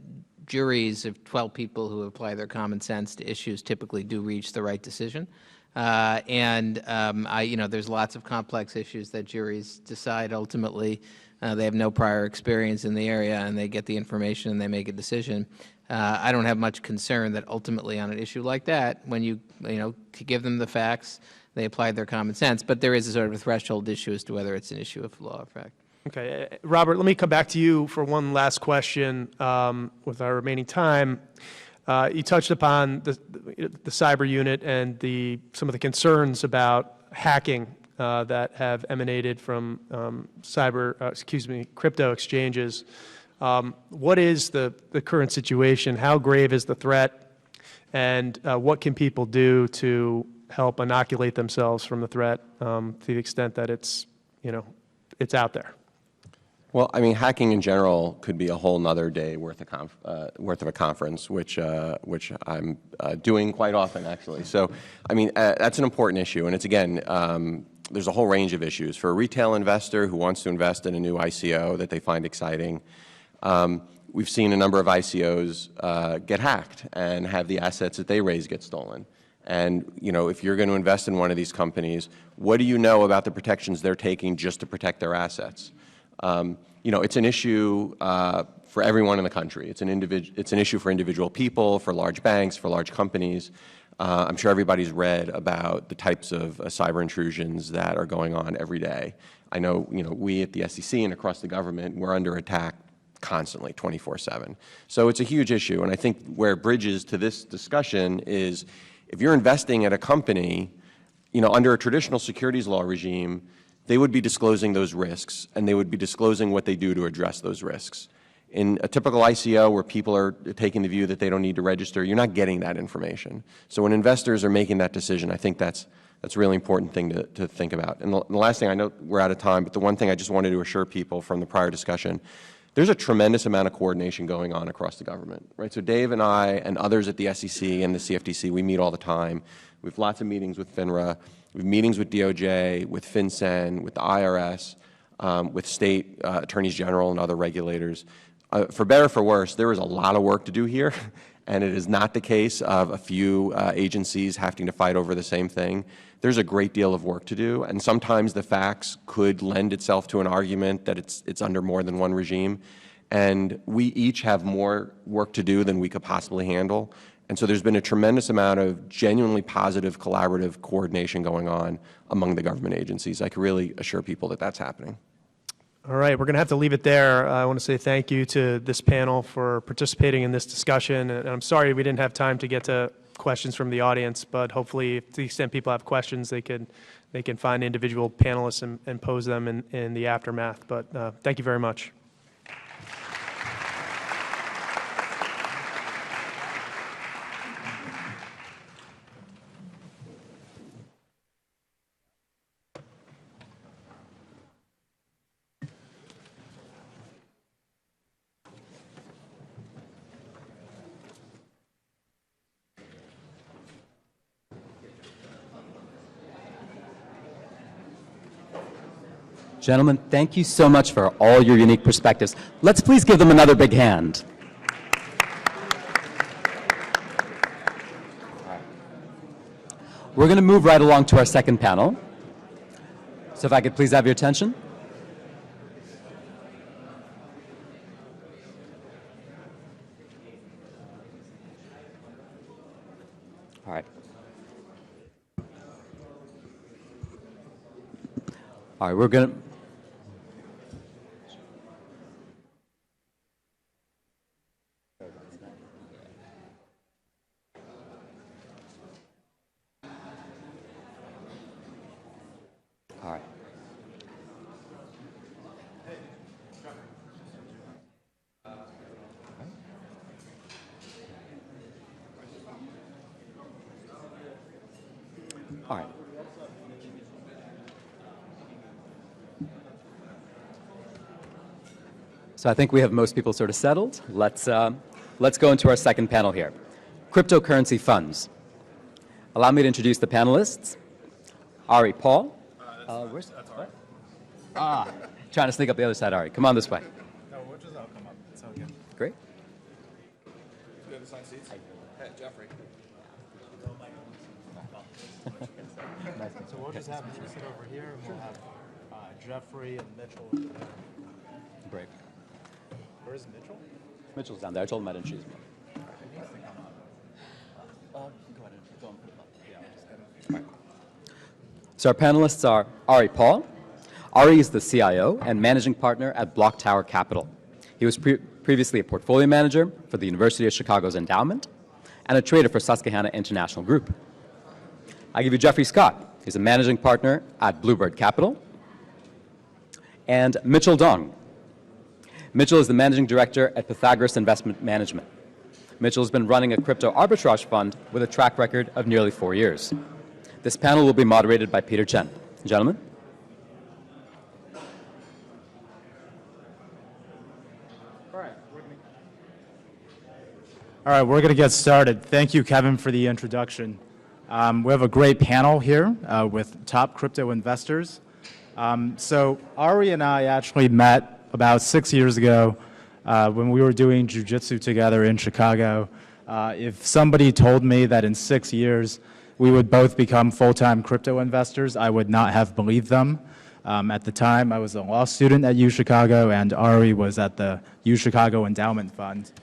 juries of 12 people who apply their common sense to issues typically do reach the right decision. There's lots of complex issues that juries decide ultimately. They have no prior experience in the area, and they get the information and they make a decision. I don't have much concern that ultimately on an issue like that, when you give them the facts, they apply their common sense. But there is a sort of a threshold issue as to whether it's an issue of law or fact. Okay, Robert, let me come back to you for one last question with our remaining time. You touched upon the cyber unit and some of the concerns about hacking that have emanated from crypto exchanges. What is the current situation? How grave is the threat? And what can people do to help inoculate themselves from the threat to the extent that it's out there? Well, hacking in general could be a whole nother day worth of a conference, which I'm doing quite often, actually. So, that's an important issue, and it's again, there's a whole range of issues for a retail investor who wants to invest in a new ICO that they find exciting. We've seen a number of ICOs get hacked and have the assets that they raise get stolen. And if you're going to invest in one of these companies, what do you know about the protections they're taking just to protect their assets? It's an issue for everyone in the country. It's an issue for individual people, for large banks, for large companies. I'm sure everybody's read about the types of cyber intrusions that are going on every day. I know, we at the SEC and across the government, we're under attack constantly, 24/7. So it's a huge issue, and I think where it bridges to this discussion is if you're investing at a company, under a traditional securities law regime, they would be disclosing those risks, and they would be disclosing what they do to address those risks. In a typical ICO where people are taking the view that they don't need to register, you're not getting that information. So when investors are making that decision, I think that's a really important thing to think about. And the last thing, I know we're out of time, but the one thing I just wanted to assure people from the prior discussion, there's a tremendous amount of coordination going on across the government, right? So Dave and I and others at the SEC and the CFTC, we meet all the time. We have lots of meetings with FINRA. We have meetings with DOJ, with FinCEN, with the IRS, with state attorneys general and other regulators. For better or for worse, there is a lot of work to do here, and it is not the case of a few agencies having to fight over the same thing. There's a great deal of work to do, and sometimes the facts could lend itself to an argument that it's under more than one regime, and we each have more work to do than we could possibly handle. And so there's been a tremendous amount of genuinely positive collaborative coordination going on among the government agencies. I can really assure people that that's happening. All right, we're going to have to leave it there. I want to say thank you to this panel for participating in this discussion. And I'm sorry we didn't have time to get to questions from the audience, but hopefully, to the extent people have questions, they can find individual panelists and pose them in the aftermath. But thank you very much. Gentlemen, thank you so much for all your unique perspectives. Let's please give them another big hand. We're going to move right along to our second panel. So if I could please have your attention. All right. All right, we're going to... All right. All right. So I think we have most people sort of settled. Let's go into our second panel here. Cryptocurrency funds. Allow me to introduce the panelists. Ari Paul. Where's that's Ari. Trying to sneak up the other side, Ari. Come on this way. No, we'll just all come up. It's all good. Great. Do you have assigned seats? Hey, Jeffrey. So we'll just have you sit over here, and we'll have Jeffrey and Mitchell over there. Great. Where is Mitchell? Mitchell's down there. I told him I didn't choose him. He needs to come up. Go ahead and go and put him up. Yeah, I'll just get him. So our panelists are Ari Paul. Ari is the CIO and managing partner at Block Tower Capital. He was previously a portfolio manager for the University of Chicago's endowment and a trader for Susquehanna International Group. I give you Jeffrey Scott. He's a managing partner at Bluebird Capital. And Mitchell Dong. Mitchell is the managing director at Pythagoras Investment Management. Mitchell has been running a crypto arbitrage fund with a track record of nearly 4 years. This panel will be moderated by Peter Chen. Gentlemen. All right, we're going to get started. Thank you, Kevin, for the introduction. We have a great panel here with top crypto investors. So Ari and I actually met about 6 years ago when we were doing jiu-jitsu together in Chicago. If somebody told me that in 6 years we would both become full-time crypto investors, I would not have believed them. At the time, I was a law student at UChicago, and Ari was at the UChicago Endowment Fund.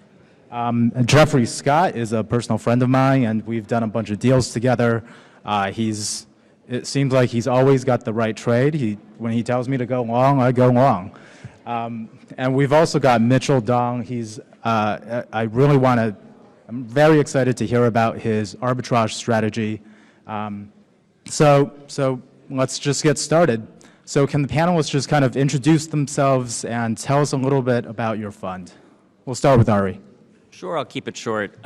Jeffrey Scott is a personal friend of mine, and we've done a bunch of deals together. It seems like he's always got the right trade. When he tells me to go long, I go long. And we've also got Mitchell Dong. I'm very excited to hear about his arbitrage strategy. So let's just get started. So can the panelists just kind of introduce themselves and tell us a little bit about your fund? We'll start with Ari. Sure, I'll keep it short.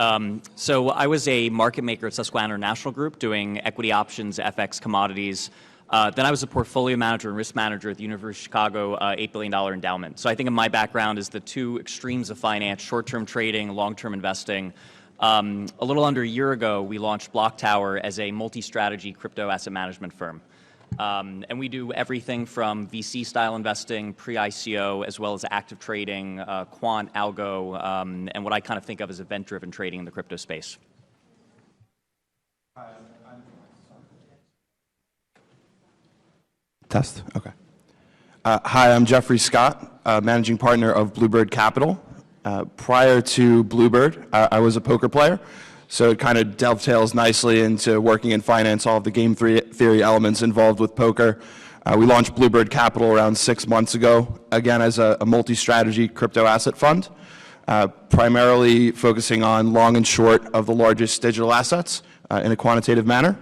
So I was a market maker at Susquehanna International Group doing equity options, FX, commodities. Then I was a portfolio manager and risk manager at the University of Chicago $8 billion endowment. So I think of my background as the two extremes of finance, short-term trading, long-term investing. A little under a year ago, we launched Block Tower as a multi-strategy crypto asset management firm. And we do everything from VC-style investing, pre-ICO, as well as active trading, quant, algo, and what I kind of think of as event-driven trading in the crypto space. Test? Okay. Hi, I'm Jeffrey Scott, managing partner of Bluebird Capital. Prior to Bluebird, I was a poker player, so it kind of dovetails nicely into working in finance, all of the game theory elements involved with poker. We launched Bluebird Capital around 6 months ago, again as a multi-strategy crypto asset fund, primarily focusing on long and short of the largest digital assets in a quantitative manner.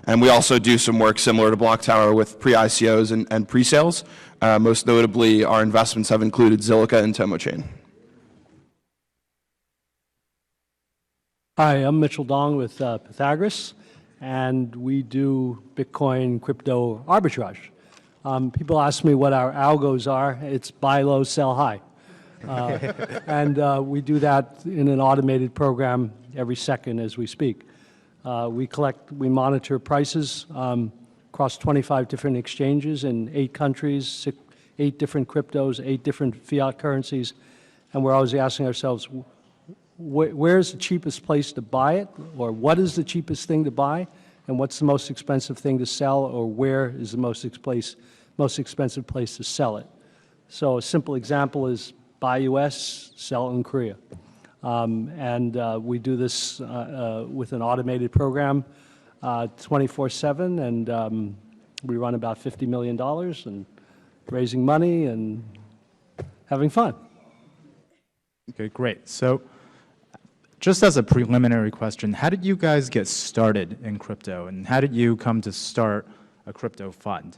And we also do some work similar to Block Tower with pre-ICOs and pre-sales. Most notably, our investments have included Zilliqa and TomoChain. Hi, I'm Mitchell Dong with Pythagoras, and we do Bitcoin crypto arbitrage. People ask me what our algos are. It's buy low, sell high. And we do that in an automated program every second as we speak. We monitor prices across 25 different exchanges in 8 countries, 8 different cryptos, 8 different fiat currencies, and we're always asking ourselves, where's the cheapest place to buy it, or what is the cheapest thing to buy, and what's the most expensive thing to sell, or where is the most expensive place to sell it. So a simple example is buy US, sell in Korea. We do this with an automated program 24/7, and we run about $50 million and raising money and having fun. Okay, great. So just as a preliminary question, how did you guys get started in crypto, and how did you come to start a crypto fund?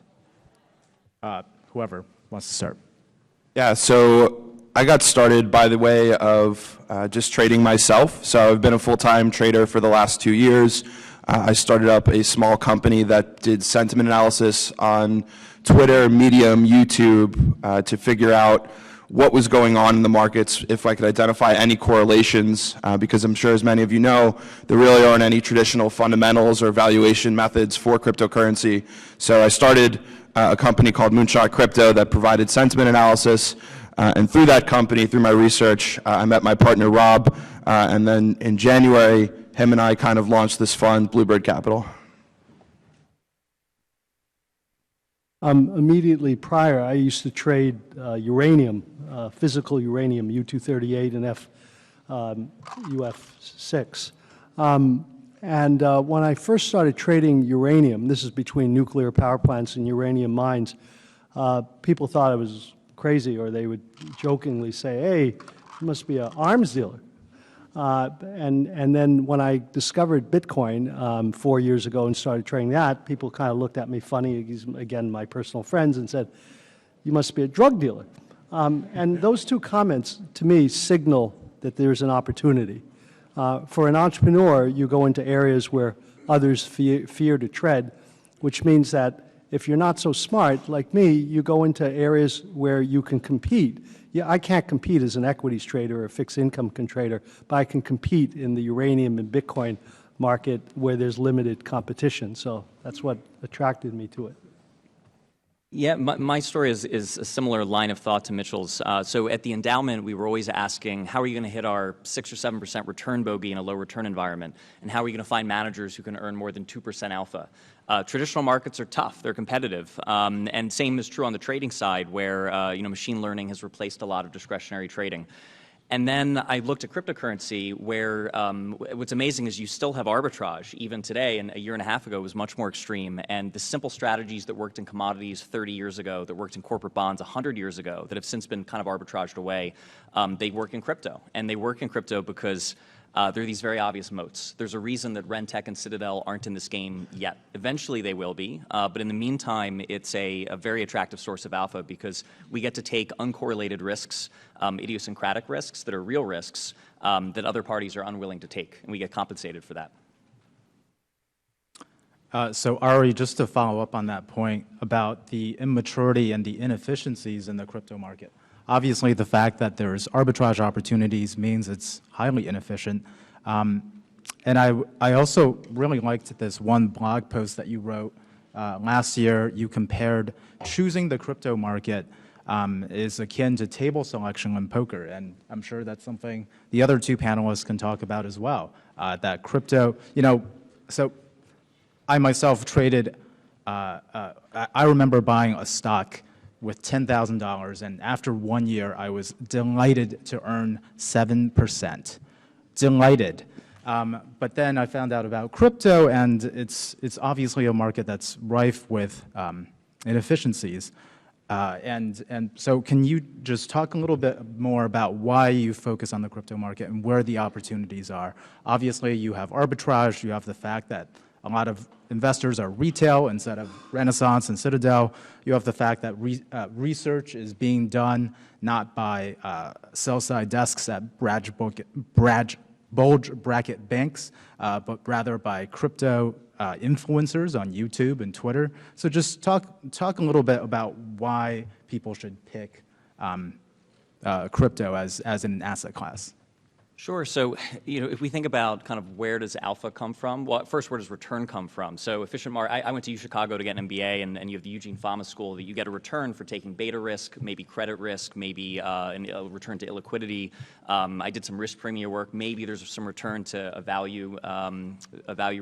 Whoever wants to start. Yeah, so I got started by the way of just trading myself. So I've been a full-time trader for the last 2 years. I started up a small company that did sentiment analysis on Twitter, Medium, YouTube to figure out what was going on in the markets, if I could identify any correlations, because I'm sure as many of you know, there really aren't any traditional fundamentals or valuation methods for cryptocurrency. So I started a company called Moonshot Crypto that provided sentiment analysis, and through that company, through my research, I met my partner Rob, and then in January, him and I kind of launched this fund, Bluebird Capital. Immediately prior, I used to trade uranium, physical uranium, U-238 and UF6. When I first started trading uranium, this is between nuclear power plants and uranium mines, people thought I was crazy, or they would jokingly say, hey, you must be an arms dealer. And then when I discovered Bitcoin 4 years ago and started trading that, people kind of looked at me funny, again, my personal friends, and said, you must be a drug dealer. And those two comments, to me, signal that there's an opportunity. For an entrepreneur, you go into areas where others fear to tread, which means that if you're not so smart, like me, you go into areas where you can compete. Yeah, I can't compete as an equities trader or a fixed income trader, but I can compete in the uranium and Bitcoin market where there's limited competition. So that's what attracted me to it. Yeah, my story is a similar line of thought to Mitchell's. So at the endowment, we were always asking, how are you going to hit our 6 or 7% return bogey in a low return environment? And how are you going to find managers who can earn more than 2% alpha? Traditional markets are tough, they're competitive. And same is true on the trading side where machine learning has replaced a lot of discretionary trading. And then I looked at cryptocurrency where what's amazing is you still have arbitrage even today, and a year and a half ago was much more extreme. And the simple strategies that worked in commodities 30 years ago, that worked in corporate bonds 100 years ago, that have since been kind of arbitraged away, they work in crypto. And they work in crypto because there are these very obvious moats. There's a reason that Rentech and Citadel aren't in this game yet. Eventually they will be, but in the meantime, it's a very attractive source of alpha because we get to take uncorrelated risks, idiosyncratic risks that are real risks that other parties are unwilling to take, and we get compensated for that. So Ari, just to follow up on that point about the immaturity and the inefficiencies in the crypto market. Obviously, the fact that there's arbitrage opportunities means it's highly inefficient. And I also really liked this one blog post that you wrote last year. You compared choosing the crypto market is akin to table selection in poker. And I'm sure that's something the other two panelists can talk about as well. That crypto, so I myself traded, I remember buying a stock with $10,000, and after 1 year, I was delighted to earn 7%. Delighted. But then I found out about crypto, and it's obviously a market that's rife with inefficiencies. And so can you just talk a little bit more about why you focus on the crypto market and where the opportunities are? Obviously, you have arbitrage, you have the fact that a lot of investors are retail instead of Renaissance and Citadel. You have the fact that research is being done not by sell-side desks at bulge bracket banks, but rather by crypto influencers on YouTube and Twitter. So just talk a little bit about why people should pick crypto as an asset class. Sure. So, if we think about kind of where does alpha come from? Well, first, where does return come from? So, I went to UChicago to get an MBA, and you have the Eugene Fama School that you get a return for taking beta risk, maybe credit risk, maybe a return to illiquidity. I did some risk premium work. Maybe there's some return to a value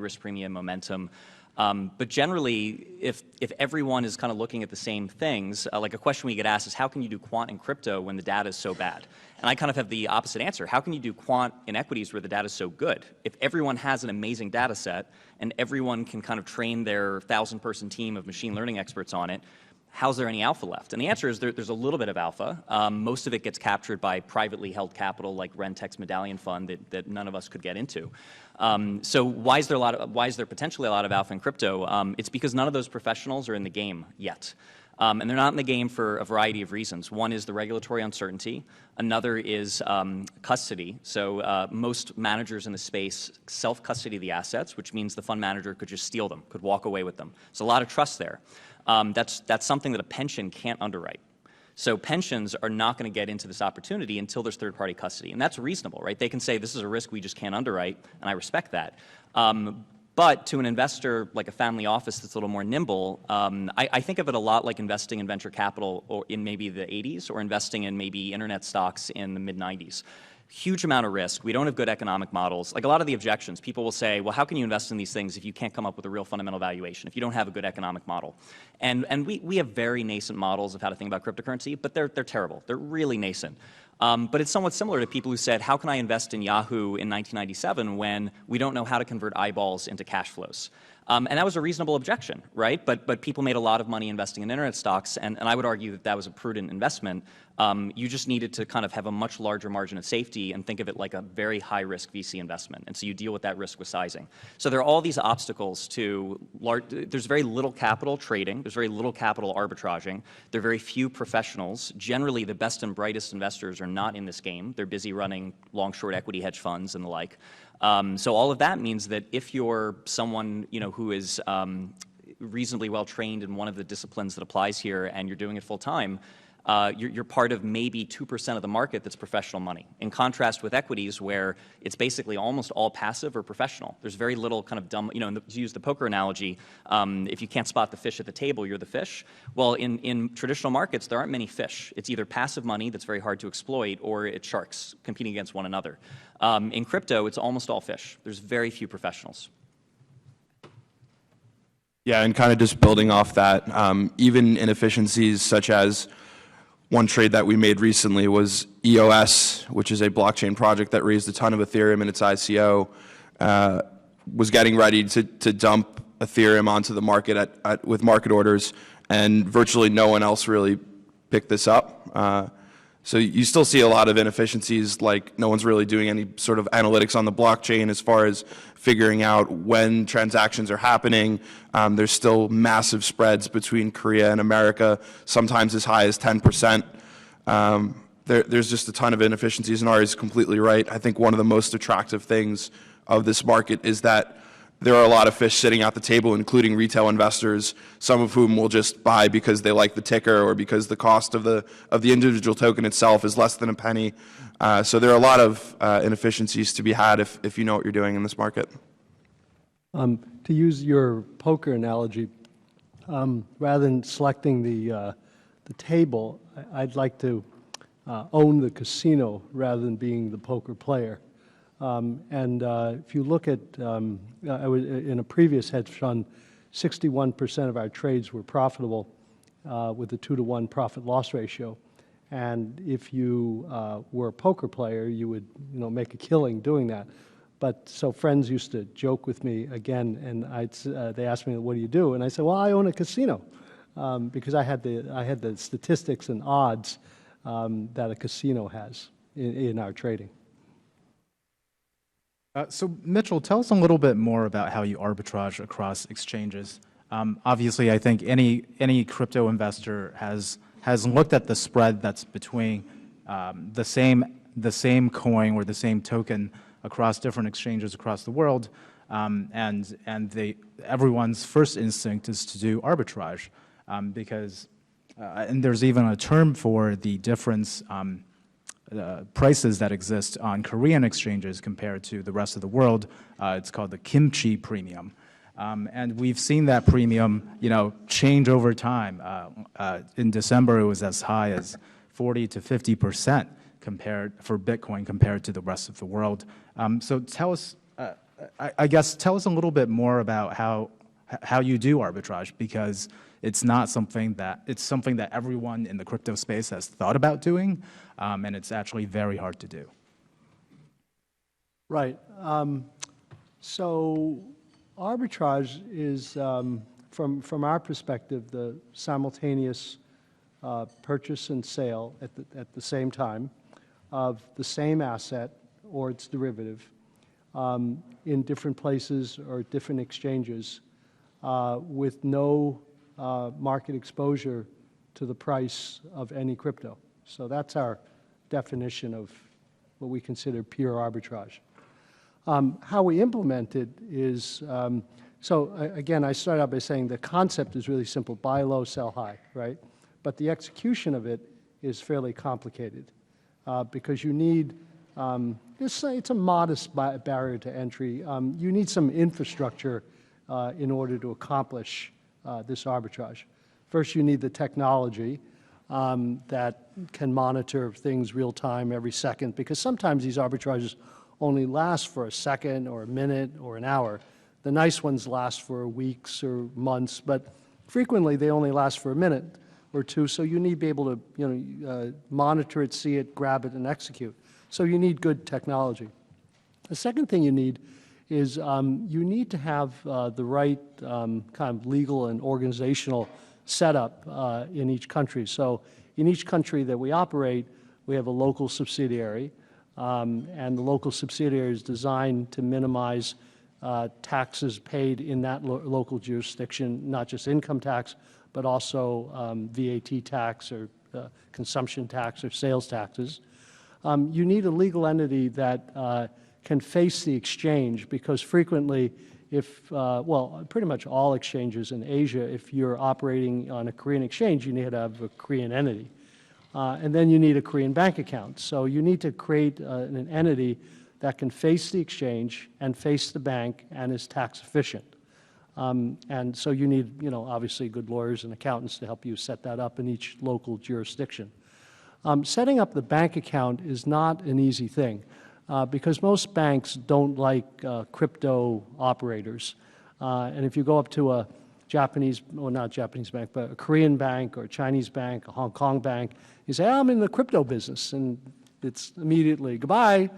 risk premium momentum. But generally, if everyone is kind of looking at the same things, like a question we get asked is, how can you do quant in crypto when the data is so bad? And I kind of have the opposite answer. How can you do quant in equities where the data is so good? If everyone has an amazing data set and everyone can kind of train their 1,000-person team of machine learning experts on it, how's there any alpha left? And the answer is there's a little bit of alpha. Most of it gets captured by privately held capital like Rentech's Medallion Fund that none of us could get into. So why is there potentially a lot of alpha in crypto? It's because none of those professionals are in the game yet. And they're not in the game for a variety of reasons. One is the regulatory uncertainty. Another is custody. So most managers in the space self-custody the assets, which means the fund manager could just steal them, could walk away with them. There's a lot of trust there. That's something that a pension can't underwrite. So pensions are not going to get into this opportunity until there's third-party custody. And that's reasonable, right? They can say, this is a risk we just can't underwrite, and I respect that. But to an investor like a family office that's a little more nimble, I think of it a lot like investing in venture capital or in maybe the 80s or investing in maybe internet stocks in the mid-90s. Huge amount of risk. We don't have good economic models. Like a lot of the objections, people will say, well, how can you invest in these things if you can't come up with a real fundamental valuation, if you don't have a good economic model? And we have very nascent models of how to think about cryptocurrency, but they're terrible. They're really nascent. But it's somewhat similar to people who said, how can I invest in Yahoo in 1997 when we don't know how to convert eyeballs into cash flows? And that was a reasonable objection, right? But people made a lot of money investing in internet stocks, and I would argue that that was a prudent investment. You just needed to kind of have a much larger margin of safety and think of it like a very high-risk VC investment. And so you deal with that risk with sizing. So there are all these obstacles to there's very little capital trading. There's very little capital arbitraging. There are very few professionals. Generally, the best and brightest investors are not in this game. They're busy running long-short equity hedge funds and the like. So all of that means that if you're someone who is reasonably well trained in one of the disciplines that applies here and you're doing it full time, you're part of maybe 2% of the market that's professional money. In contrast with equities where it's basically almost all passive or professional. There's very little kind of dumb, to use the poker analogy, if you can't spot the fish at the table, you're the fish. Well, in traditional markets, there aren't many fish. It's either passive money that's very hard to exploit or it's sharks competing against one another. In crypto, it's almost all fish. There's very few professionals. Yeah, and kind of just building off that, even inefficiencies such as One trade that we made recently was EOS, which is a blockchain project that raised a ton of Ethereum in its ICO, was getting ready to dump Ethereum onto the market with market orders, and virtually no one else really picked this up. So you still see a lot of inefficiencies, like no one's really doing any sort of analytics on the blockchain as far as figuring out when transactions are happening. There's still massive spreads between Korea and America, sometimes as high as 10%. There's just a ton of inefficiencies, and Ari is completely right. I think one of the most attractive things of this market is that there are a lot of fish sitting at the table, including retail investors, some of whom will just buy because they like the ticker or because the cost of the individual token itself is less than a penny. So there are a lot of inefficiencies to be had if you know what you're doing in this market. To use your poker analogy, rather than selecting the table, I'd like to own the casino rather than being the poker player. If you look at, in a previous hedge fund, 61% of our trades were profitable with a 2-to-1 profit-loss ratio. And if you were a poker player, you would make a killing doing that. But so friends used to joke with me again, and they asked me, "What do you do?" And I said, "Well, I own a casino," because I had the statistics and odds that a casino has in our trading. So Mitchell, tell us a little bit more about how you arbitrage across exchanges. Obviously, I think any crypto investor has looked at the spread that's between the same coin or the same token across different exchanges across the world, and everyone's first instinct is to do arbitrage because and there's even a term for the difference. Prices that exist on Korean exchanges compared to the rest of the world. It's called the kimchi premium. And we've seen that premium, change over time. In December, it was as high as 40 to 50% for Bitcoin compared to the rest of the world. So tell us, tell us a little bit more about how you do arbitrage, because it's something that everyone in the crypto space has thought about doing, and it's actually very hard to do. Right. So arbitrage is, from our perspective, the simultaneous purchase and sale at the same time of the same asset or its derivative in different places or different exchanges with no market exposure to the price of any crypto. So that's our definition of what we consider pure arbitrage. How we implement it is, again, I started out by saying the concept is really simple: buy low, sell high, right? But the execution of it is fairly complicated because you need, it's a modest barrier to entry. You need some infrastructure in order to accomplish this arbitrage. First, you need the technology that can monitor things real time every second, because sometimes these arbitrages only last for a second or a minute or an hour. The nice ones last for weeks or months, but frequently they only last for a minute or two, so you need to be able to monitor it, see it, grab it, and execute. So you need good technology. The second thing you need is you need to have the right kind of legal and organizational setup in each country. So in each country that we operate, we have a local subsidiary, and the local subsidiary is designed to minimize taxes paid in that local jurisdiction, not just income tax, but also VAT tax or consumption tax or sales taxes. You need a legal entity that can face the exchange, because frequently pretty much all exchanges in Asia, if you're operating on a Korean exchange, you need to have a Korean entity. And then you need a Korean bank account. So you need to create an entity that can face the exchange and face the bank and is tax efficient. And so you need, obviously good lawyers and accountants to help you set that up in each local jurisdiction. Setting up the bank account is not an easy thing because most banks don't like crypto operators. And if you go up to Japanese, or not Japanese bank, but a Korean bank or a Chinese bank, a Hong Kong bank. You say, I'm in the crypto business, and it's immediately goodbye.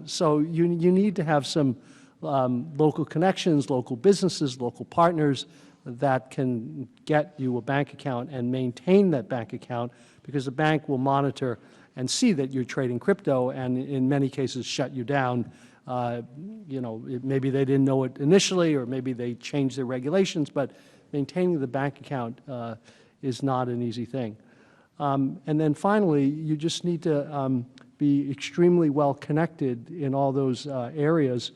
So you need to have some local connections, local businesses, local partners that can get you a bank account and maintain that bank account, because the bank will monitor and see that you're trading crypto, and in many cases shut you down. Maybe they didn't know it initially, or maybe they changed their regulations, but maintaining the bank account is not an easy thing. And then finally, you just need to be extremely well connected in all those areas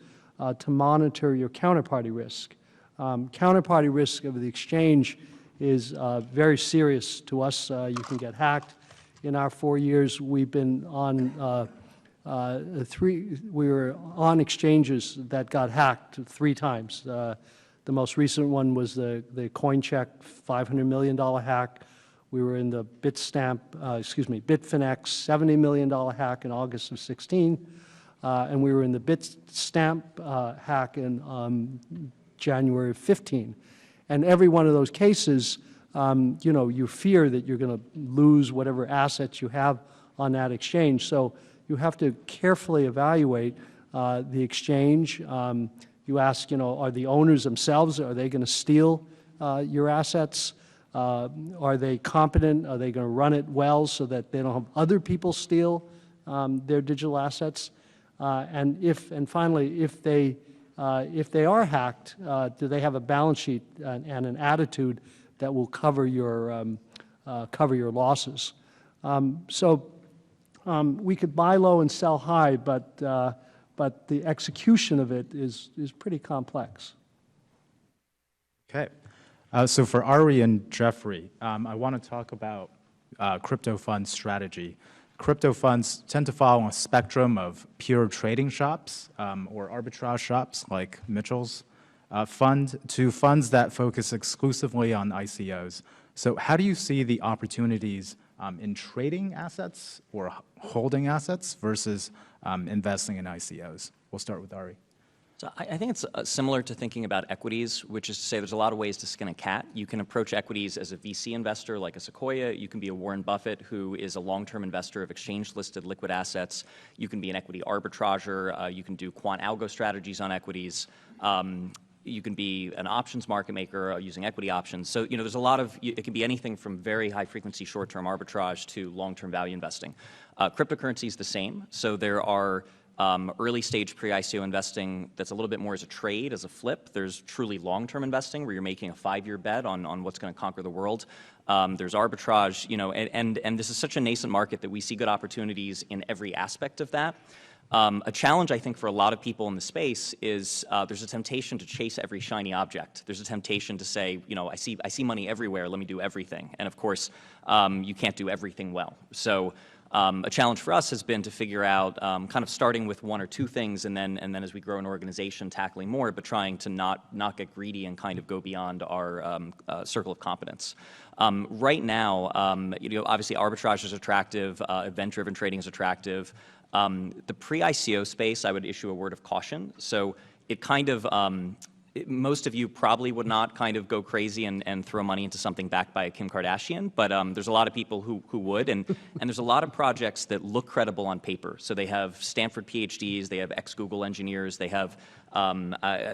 to monitor your counterparty risk. Counterparty risk of the exchange is very serious to us. You can get hacked. In our 4 years, we've been on we were on exchanges that got hacked 3 times. The most recent one was the Coincheck $500 million hack. We were in the Bitfinex $70 million hack in August of 16, and we were in the Bitstamp hack in January of 15. And every one of those cases, you fear that you're going to lose whatever assets you have on that exchange. So you have to carefully evaluate the exchange. You ask, are the owners themselves, are they going to steal your assets? Are they competent? Are they going to run it well so that they don't have other people steal their digital assets? And finally, if they are hacked, do they have a balance sheet and an attitude that will cover your losses? We could buy low and sell high, but the execution of it is pretty complex. Okay. So for Ari and Jeffrey, I want to talk about crypto fund strategy. Crypto funds tend to follow a spectrum of pure trading shops or arbitrage shops like Mitchell's fund to funds that focus exclusively on ICOs. So how do you see the opportunities in trading assets or holding assets versus investing in ICOs? We'll start with Ari. So I think it's similar to thinking about equities, which is to say there's a lot of ways to skin a cat. You can approach equities as a VC investor like a Sequoia. You can be a Warren Buffett, who is a long-term investor of exchange-listed liquid assets. You can be an equity arbitrager. You can do quant algo strategies on equities. You can be an options market maker using equity options. So, there's a lot of, it can be anything from very high-frequency short-term arbitrage to long-term value investing. Cryptocurrency is the same. So there are early stage pre-ICO investing that's a little bit more as a trade, as a flip. There's truly long-term investing where you're making a 5-year bet on what's going to conquer the world. There's arbitrage, and this is such a nascent market that we see good opportunities in every aspect of that. A challenge, I think, for a lot of people in the space is there's a temptation to chase every shiny object. There's a temptation to say, I see money everywhere, let me do everything. And of course, you can't do everything well. So a challenge for us has been to figure out kind of starting with 1 or 2 things and then as we grow an organization tackling more, but trying to not get greedy and kind of go beyond our circle of competence. Right now, obviously arbitrage is attractive, event-driven trading is attractive. The pre-ICO space, I would issue a word of caution. So it kind of, most of you probably would not kind of go crazy and throw money into something backed by Kim Kardashian, but there's a lot of people who would, and there's a lot of projects that look credible on paper. So they have Stanford PhDs, they have ex-Google engineers, they have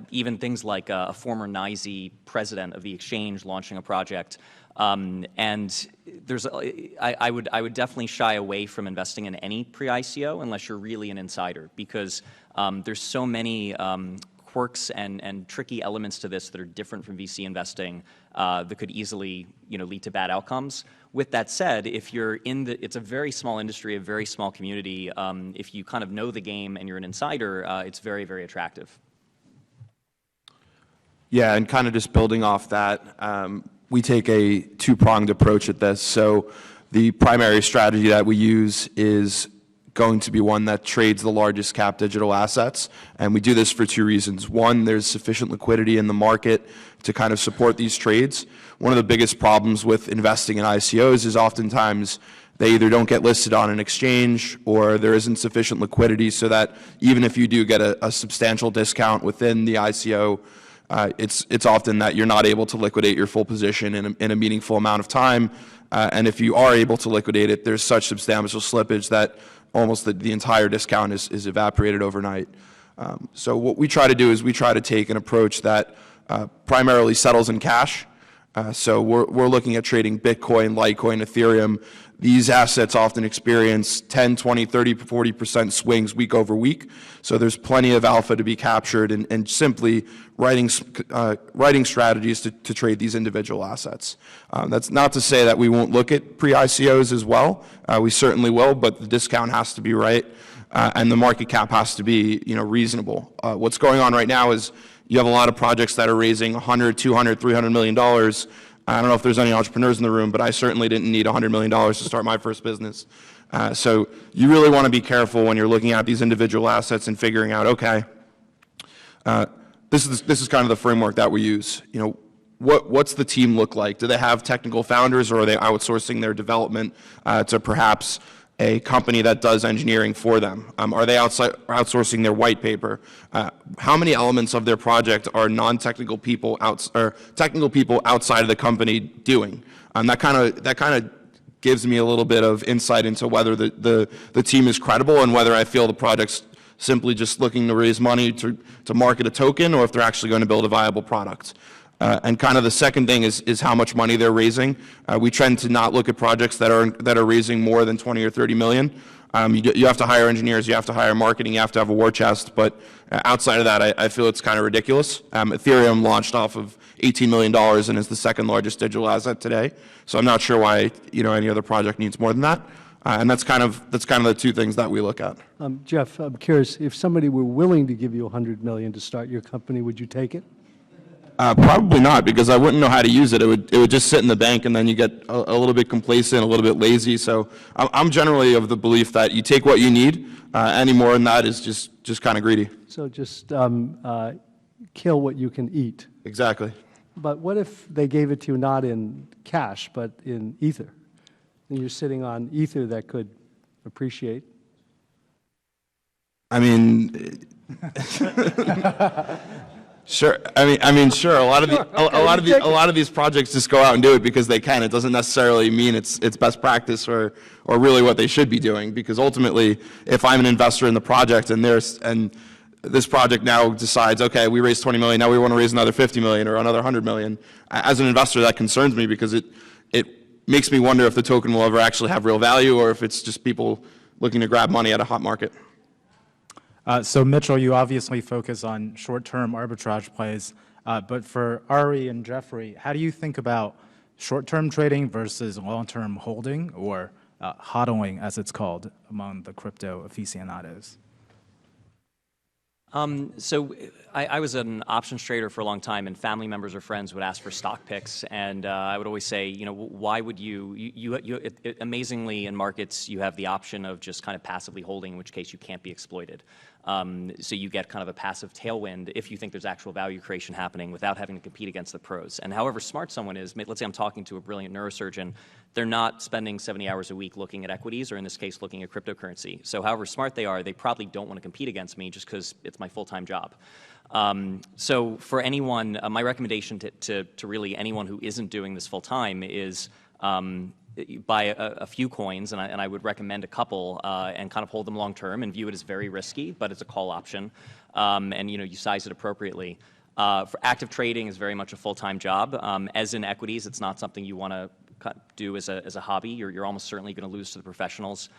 even things like a former NYSE president of the exchange launching a project. And there's, I would definitely shy away from investing in any pre-ICO unless you're really an insider, because there's so many quirks and tricky elements to this that are different from VC investing that could easily lead to bad outcomes. With that said, if you're it's a very small industry, a very small community. If you kind of know the game and you're an insider, it's very, very attractive. Yeah, and kind of just building off that, we take a 2-pronged approach at this. So the primary strategy that we use is going to be one that trades the largest cap digital assets. And we do this for 2 reasons. One, there's sufficient liquidity in the market to kind of support these trades. One of the biggest problems with investing in ICOs is oftentimes they either don't get listed on an exchange or there isn't sufficient liquidity so that even if you do get a substantial discount within the ICO it's often that you're not able to liquidate your full position in a meaningful amount of time. And if you are able to liquidate it, there's such substantial slippage that almost the entire discount is evaporated overnight. So what we try to do is we try to take an approach that primarily settles in cash. So we're looking at trading Bitcoin, Litecoin, Ethereum. These assets often experience 10, 20, 30, 40% swings week over week. So there's plenty of alpha to be captured and simply writing strategies to trade these individual assets. That's not to say that we won't look at pre-ICOs as well. We certainly will, but the discount has to be right. And the market cap has to be, reasonable. What's going on right now is you have a lot of projects that are raising $100, $200, $300 million. I don't know if there's any entrepreneurs in the room, but I certainly didn't need $100 million to start my first business. So you really want to be careful when you're looking at these individual assets and figuring out, okay, this is kind of the framework that we use. What's the team look like? Do they have technical founders, or are they outsourcing their development to perhaps a company that does engineering for them? Are they outsourcing their white paper? How many elements of their project are non-technical people or technical people outside of the company doing? That kind of gives me a little bit of insight into whether the team is credible and whether I feel the project's simply just looking to raise money to market a token, or if they're actually going to build a viable product. And kind of the second thing is how much money they're raising. We tend to not look at projects that are raising more than 20 or 30 million. You have to hire engineers, you have to hire marketing, you have to have a war chest, but outside of that, I feel it's kind of ridiculous. Ethereum launched off of $18 million and is the second largest digital asset today. So I'm not sure why any other project needs more than that. And that's kind of the two things that we look at. Jeff, I'm curious, if somebody were willing to give you $100 million to start your company, would you take it? Probably not, because I wouldn't know how to use it. It would just sit in the bank, and then you get a little bit complacent, a little bit lazy. So I'm generally of the belief that you take what you need. Any more than that is just kind of greedy. So just kill what you can eat. Exactly. But what if they gave it to you not in cash, but in Ether? And you're sitting on Ether that could appreciate. I mean, sure. I mean, sure. A lot of these projects just go out and do it because they can. It doesn't necessarily mean it's best practice or really what they should be doing. Because ultimately, if I'm an investor in the project and this project now decides, okay, we raised 20 million, now we want to raise another 50 million or another 100 million. As an investor, that concerns me because it makes me wonder if the token will ever actually have real value or if it's just people looking to grab money at a hot market. So Mitchell, you obviously focus on short-term arbitrage plays, but for Ari and Jeffrey, how do you think about short-term trading versus long-term holding, or hodling as it's called among the crypto aficionados? So I was an options trader for a long time, and family members or friends would ask for stock picks, and I would always say, why would you amazingly in markets you have the option of just kind of passively holding, in which case you can't be exploited. So you get kind of a passive tailwind if you think there's actual value creation happening without having to compete against the pros. And however smart someone is, let's say I'm talking to a brilliant neurosurgeon, they're not spending 70 hours a week looking at equities, or in this case, looking at cryptocurrency. So however smart they are, they probably don't want to compete against me just because it's my full-time job. So for anyone, my recommendation to really anyone who isn't doing this full-time is buy a few coins, and I would recommend a couple, and kind of hold them long-term and view it as very risky, but it's a call option, and you size it appropriately. For active trading is very much a full-time job. As in equities, it's not something you want to do as a hobby. You're almost certainly going to lose to the professionals.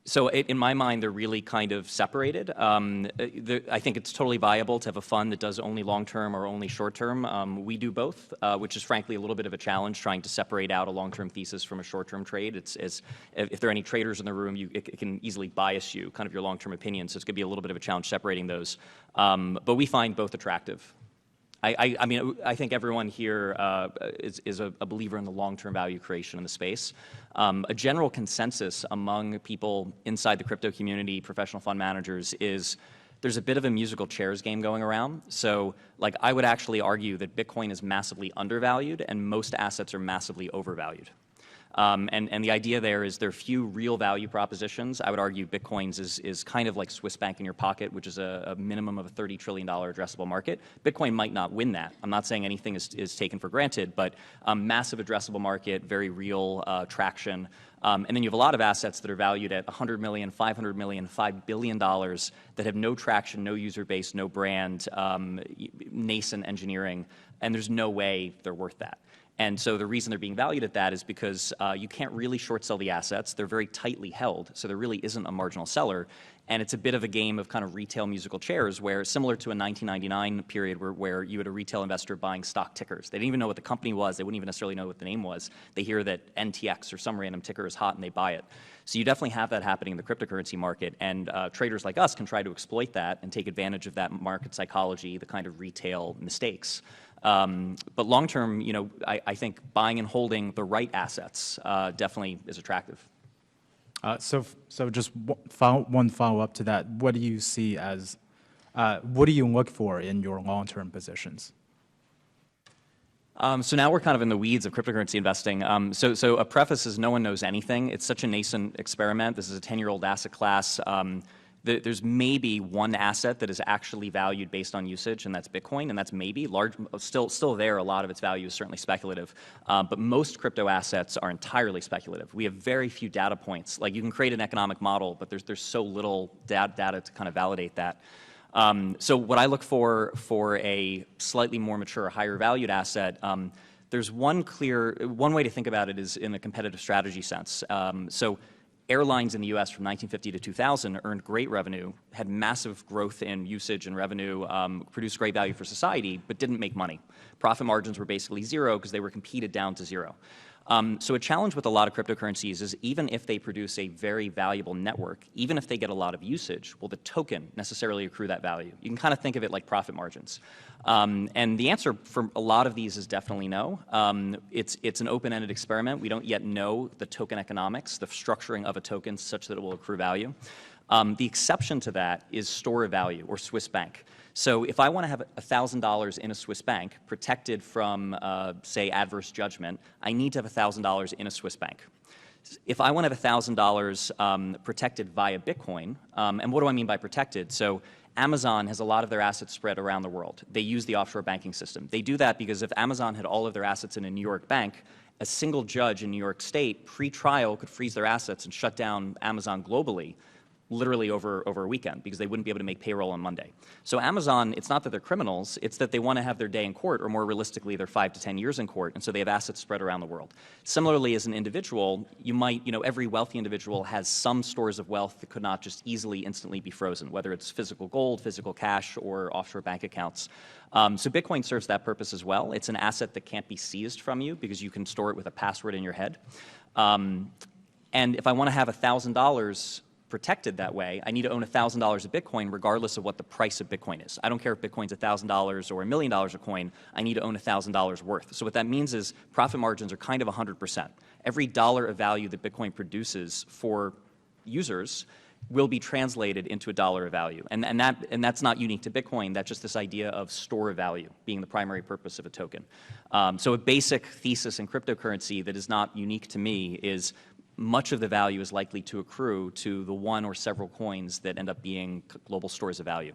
So in my mind, they're really kind of separated. I think it's totally viable to have a fund that does only long-term or only short-term. We do both, which is frankly a little bit of a challenge, trying to separate out a long-term thesis from a short-term trade. If there are any traders in the room, it can easily bias you, kind of your long-term opinion, so it's going to be a little bit of a challenge separating those. But we find both attractive. I mean, I think everyone here is a believer in the long-term value creation in the space. A general consensus among people inside the crypto community, professional fund managers, is there's a bit of a musical chairs game going around. So, I would actually argue that Bitcoin is massively undervalued and most assets are massively overvalued. And the idea there is there are few real value propositions. I would argue Bitcoin's is kind of like Swiss bank in your pocket, which is a minimum of a $30 trillion addressable market. Bitcoin might not win that. I'm not saying anything is taken for granted, but massive addressable market, very real traction. And then you have a lot of assets that are valued at $100 million, $500 million, $5 billion that have no traction, no user base, no brand, nascent engineering, and there's no way they're worth that. And so the reason they're being valued at that is because you can't really short sell the assets. They're very tightly held, so there really isn't a marginal seller. And it's a bit of a game of kind of retail musical chairs where, similar to a 1999 period where you had a retail investor buying stock tickers. They didn't even know what the company was. They wouldn't even necessarily know what the name was. They hear that NTX or some random ticker is hot and they buy it. So you definitely have that happening in the cryptocurrency market. And traders like us can try to exploit that and take advantage of that market psychology, the kind of retail mistakes. But long term, you know, I think buying and holding the right assets definitely is attractive. So just one follow-up to that. What do you see as, what do you look for in your long-term positions? So now we're kind of in the weeds of cryptocurrency investing. So a preface is no one knows anything. It's such a nascent experiment. This is a 10-year-old asset class. There's maybe one asset that is actually valued based on usage, and that's Bitcoin, and that's maybe still there. A lot of its value is certainly speculative, but most crypto assets are entirely speculative. We have very few data points. Like, you can create an economic model, but there's so little data to kind of validate that. So what I look for a slightly more mature, higher valued asset, there's one way to think about it is in a competitive strategy sense. So airlines in the U.S. from 1950 to 2000 earned great revenue, had massive growth in usage and revenue, produced great value for society, but didn't make money. Profit margins were basically zero because they were competed down to zero. So a challenge with a lot of cryptocurrencies is even if they produce a very valuable network, even if they get a lot of usage, will the token necessarily accrue that value? You can kind of think of it like profit margins. And the answer for a lot of these is definitely no. It's an open-ended experiment. We don't yet know the token economics, the structuring of a token such that it will accrue value. The exception to that is store of value, or Swiss bank. So if I want to have $1,000 in a Swiss bank protected from, say, adverse judgment, I need to have $1,000 in a Swiss bank. If I want to have $1,000 protected via Bitcoin, and what do I mean by protected? So Amazon has a lot of their assets spread around the world. They use the offshore banking system. They do that because if Amazon had all of their assets in a New York bank, a single judge in New York State, pre-trial, could freeze their assets and shut down Amazon globally, literally over a weekend, because they wouldn't be able to make payroll on Monday. So Amazon, it's not that they're criminals, it's that they want to have their day in court, or more realistically, their 5 to 10 years in court, and so they have assets spread around the world. Similarly, as an individual, you might, every wealthy individual has some stores of wealth that could not just easily, instantly be frozen, whether it's physical gold, physical cash, or offshore bank accounts. So Bitcoin serves that purpose as well. It's an asset that can't be seized from you because you can store it with a password in your head. And if I want to have $1,000 protected that way, I need to own $1,000 of Bitcoin regardless of what the price of Bitcoin is. I don't care if Bitcoin's $1,000 or $1 million a coin, I need to own $1,000 worth. So what that means is profit margins are kind of 100%. Every dollar of value that Bitcoin produces for users will be translated into a dollar of value. And that's not unique to Bitcoin, that's just this idea of store of value being the primary purpose of a token. So a basic thesis in cryptocurrency that is not unique to me is much of the value is likely to accrue to the one or several coins that end up being global stores of value.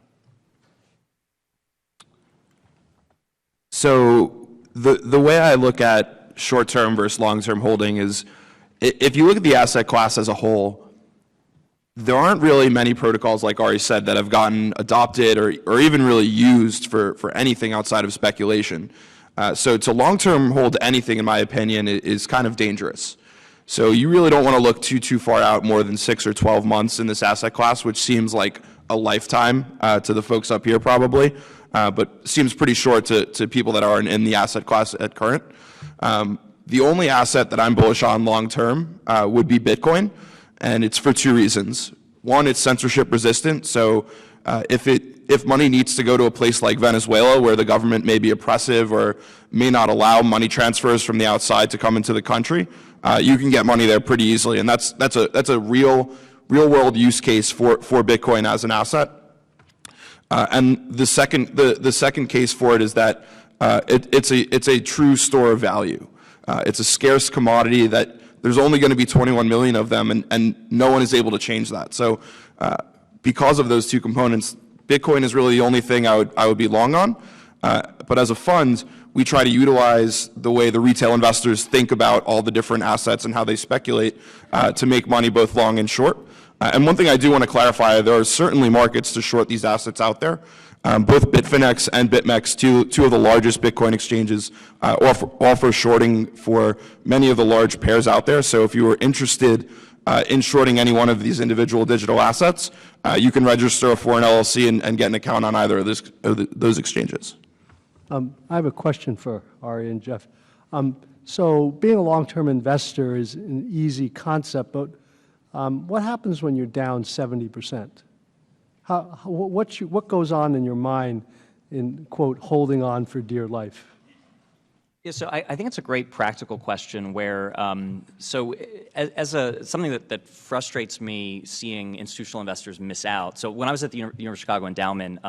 So the way I look at short-term versus long-term holding is, if you look at the asset class as a whole, there aren't really many protocols, like Ari said, that have gotten adopted or even really used for anything outside of speculation. So to long-term hold anything, in my opinion, is kind of dangerous. So you really don't want to look too far out, more than 6 or 12 months in this asset class, which seems like a lifetime to the folks up here probably, but seems pretty short to people that are in the asset class at current. The only asset that I'm bullish on long term would be Bitcoin, and it's for 2 reasons. One, it's censorship resistant, so if money needs to go to a place like Venezuela, where the government may be oppressive or may not allow money transfers from the outside to come into the country, you can get money there pretty easily, and that's a real world use case for Bitcoin as an asset. And the second case for it is that it's a true store of value. It's a scarce commodity that there's only going to be 21 million of them, and no one is able to change that. So because of those two components, Bitcoin is really the only thing I would be long on. But as a fund, we try to utilize the way the retail investors think about all the different assets and how they speculate to make money both long and short. And one thing I do want to clarify, there are certainly markets to short these assets out there. Both Bitfinex and BitMEX, two of the largest Bitcoin exchanges, offer shorting for many of the large pairs out there. So if you are interested in shorting any one of these individual digital assets, you can register for an LLC and get an account on either of those exchanges. I have a question for Ari and Jeff. So being a long-term investor is an easy concept, but what happens when you're down 70%? What goes on in your mind in, quote, holding on for dear life? Yeah, so I think it's a great practical question where, something that frustrates me seeing institutional investors miss out. So when I was at the University of Chicago Endowment,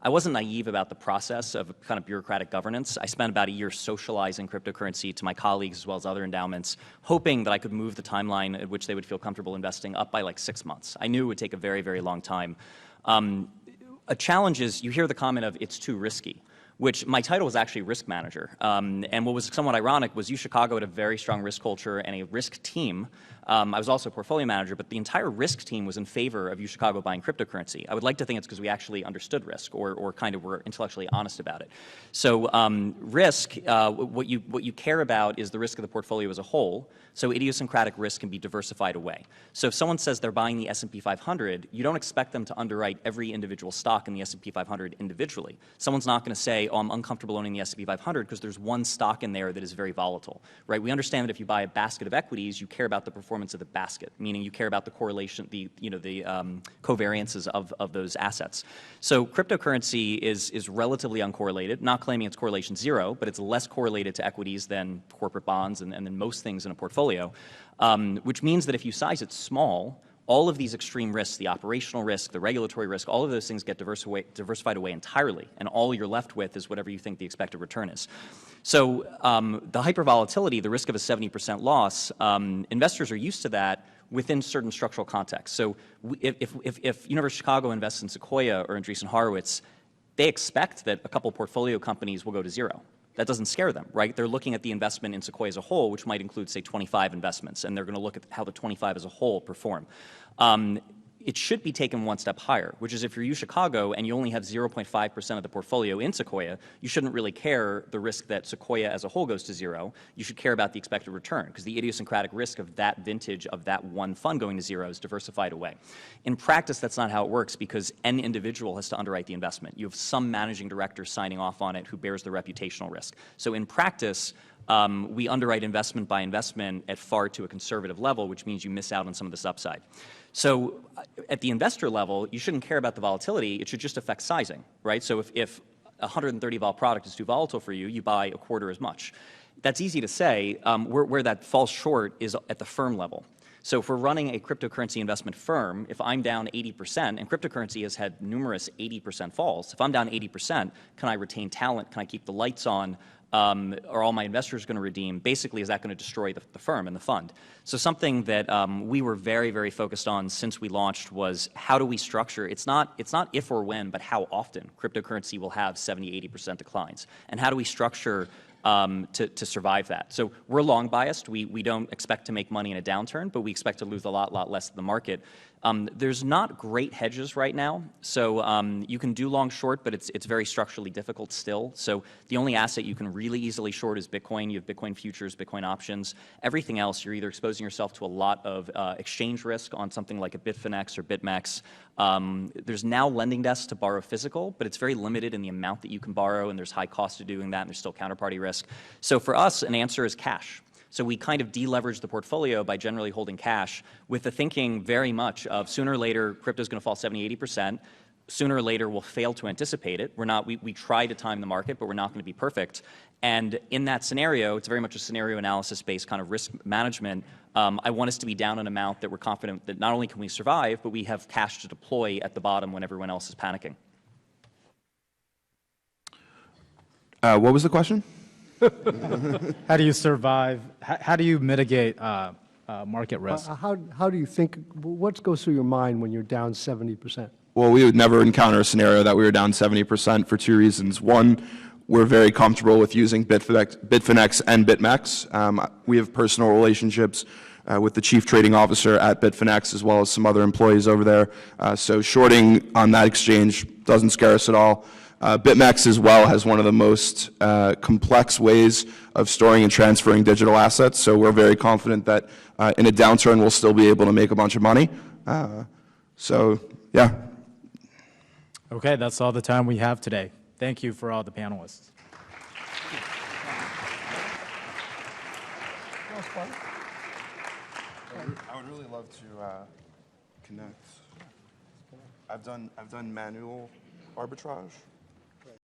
I wasn't naive about the process of kind of bureaucratic governance. I spent about a year socializing cryptocurrency to my colleagues as well as other endowments, hoping that I could move the timeline at which they would feel comfortable investing up by like 6 months. I knew it would take a very, very long time. A challenge is you hear the comment of it's too risky, which my title was actually risk manager. And what was somewhat ironic was UChicago had a very strong risk culture and a risk team. I was also a portfolio manager, but the entire risk team was in favor of UChicago buying cryptocurrency. I would like to think it's because we actually understood risk or kind of were intellectually honest about it. So risk, what you care about is the risk of the portfolio as a whole. So idiosyncratic risk can be diversified away. So if someone says they're buying the S&P 500, you don't expect them to underwrite every individual stock in the S&P 500 individually. Someone's not going to say, oh, I'm uncomfortable owning the S&P 500 because there's one stock in there that is very volatile, right? We understand that if you buy a basket of equities, you care about the performance of the basket, meaning you care about the correlation, the covariances of those assets. So cryptocurrency is relatively uncorrelated, not claiming it's correlation zero, but it's less correlated to equities than corporate bonds and then most things in a portfolio, which means that if you size it small, all of these extreme risks, the operational risk, the regulatory risk, all of those things get diversified away entirely, and all you're left with is whatever you think the expected return is. So the hypervolatility, the risk of a 70% loss, investors are used to that within certain structural contexts. So if University of Chicago invests in Sequoia or Andreessen Horowitz, they expect that a couple portfolio companies will go to zero. That doesn't scare them, right? They're looking at the investment in Sequoia as a whole, which might include, say, 25 investments, and they're going to look at how the 25 as a whole perform. It should be taken one step higher, which is if you're UChicago and you only have 0.5% of the portfolio in Sequoia, you shouldn't really care the risk that Sequoia as a whole goes to zero. You should care about the expected return, because the idiosyncratic risk of that vintage of that one fund going to zero is diversified away. In practice, that's not how it works, because an individual has to underwrite the investment. You have some managing director signing off on it who bears the reputational risk. So in practice, we underwrite investment by investment at far too a conservative level, which means you miss out on some of this upside. So at the investor level, you shouldn't care about the volatility. It should just affect sizing, right? So if a 130 vol product is too volatile for you, you buy a quarter as much. That's easy to say. Where that falls short is at the firm level. So if we're running a cryptocurrency investment firm, if I'm down 80%, and cryptocurrency has had numerous 80% falls, if I'm down 80%, can I retain talent? Can I keep the lights on? Are all my investors going to redeem? Basically, is that going to destroy the firm and the fund? So something that we were very, very focused on since we launched was how do we structure, it's not if or when, but how often cryptocurrency will have 70-80% declines. And how do we structure to survive that? So we're long biased. We don't expect to make money in a downturn, but we expect to lose a lot less than the market. There's not great hedges right now, so you can do long short, but it's very structurally difficult still. So the only asset you can really easily short is Bitcoin. You have Bitcoin futures, Bitcoin options. Everything else, you're either exposing yourself to a lot of exchange risk on something like a Bitfinex or BitMEX. There's now lending desks to borrow physical, but it's very limited in the amount that you can borrow, and there's high cost of doing that, and there's still counterparty risk. So for us, an answer is cash. So we kind of deleverage the portfolio by generally holding cash with the thinking very much of sooner or later, crypto is going to fall 70-80%. Sooner or later, we'll fail to anticipate it. We try to time the market, but we're not going to be perfect. And in that scenario, it's very much a scenario analysis-based kind of risk management. I want us to be down an amount that we're confident that not only can we survive, but we have cash to deploy at the bottom when everyone else is panicking. What was the question? How do you survive? How do you mitigate market risk? How do you think, what goes through your mind when you're down 70%? Well, we would never encounter a scenario that we were down 70% for two reasons. One, we're very comfortable with using Bitfinex and BitMEX. We have personal relationships with the chief trading officer at Bitfinex as well as some other employees over there. So shorting on that exchange doesn't scare us at all. BitMEX as well has one of the most complex ways of storing and transferring digital assets. So we're very confident that in a downturn we'll still be able to make a bunch of money. So yeah. Okay, that's all the time we have today. Thank you for all the panelists. I would really love to connect. I've done manual arbitrage.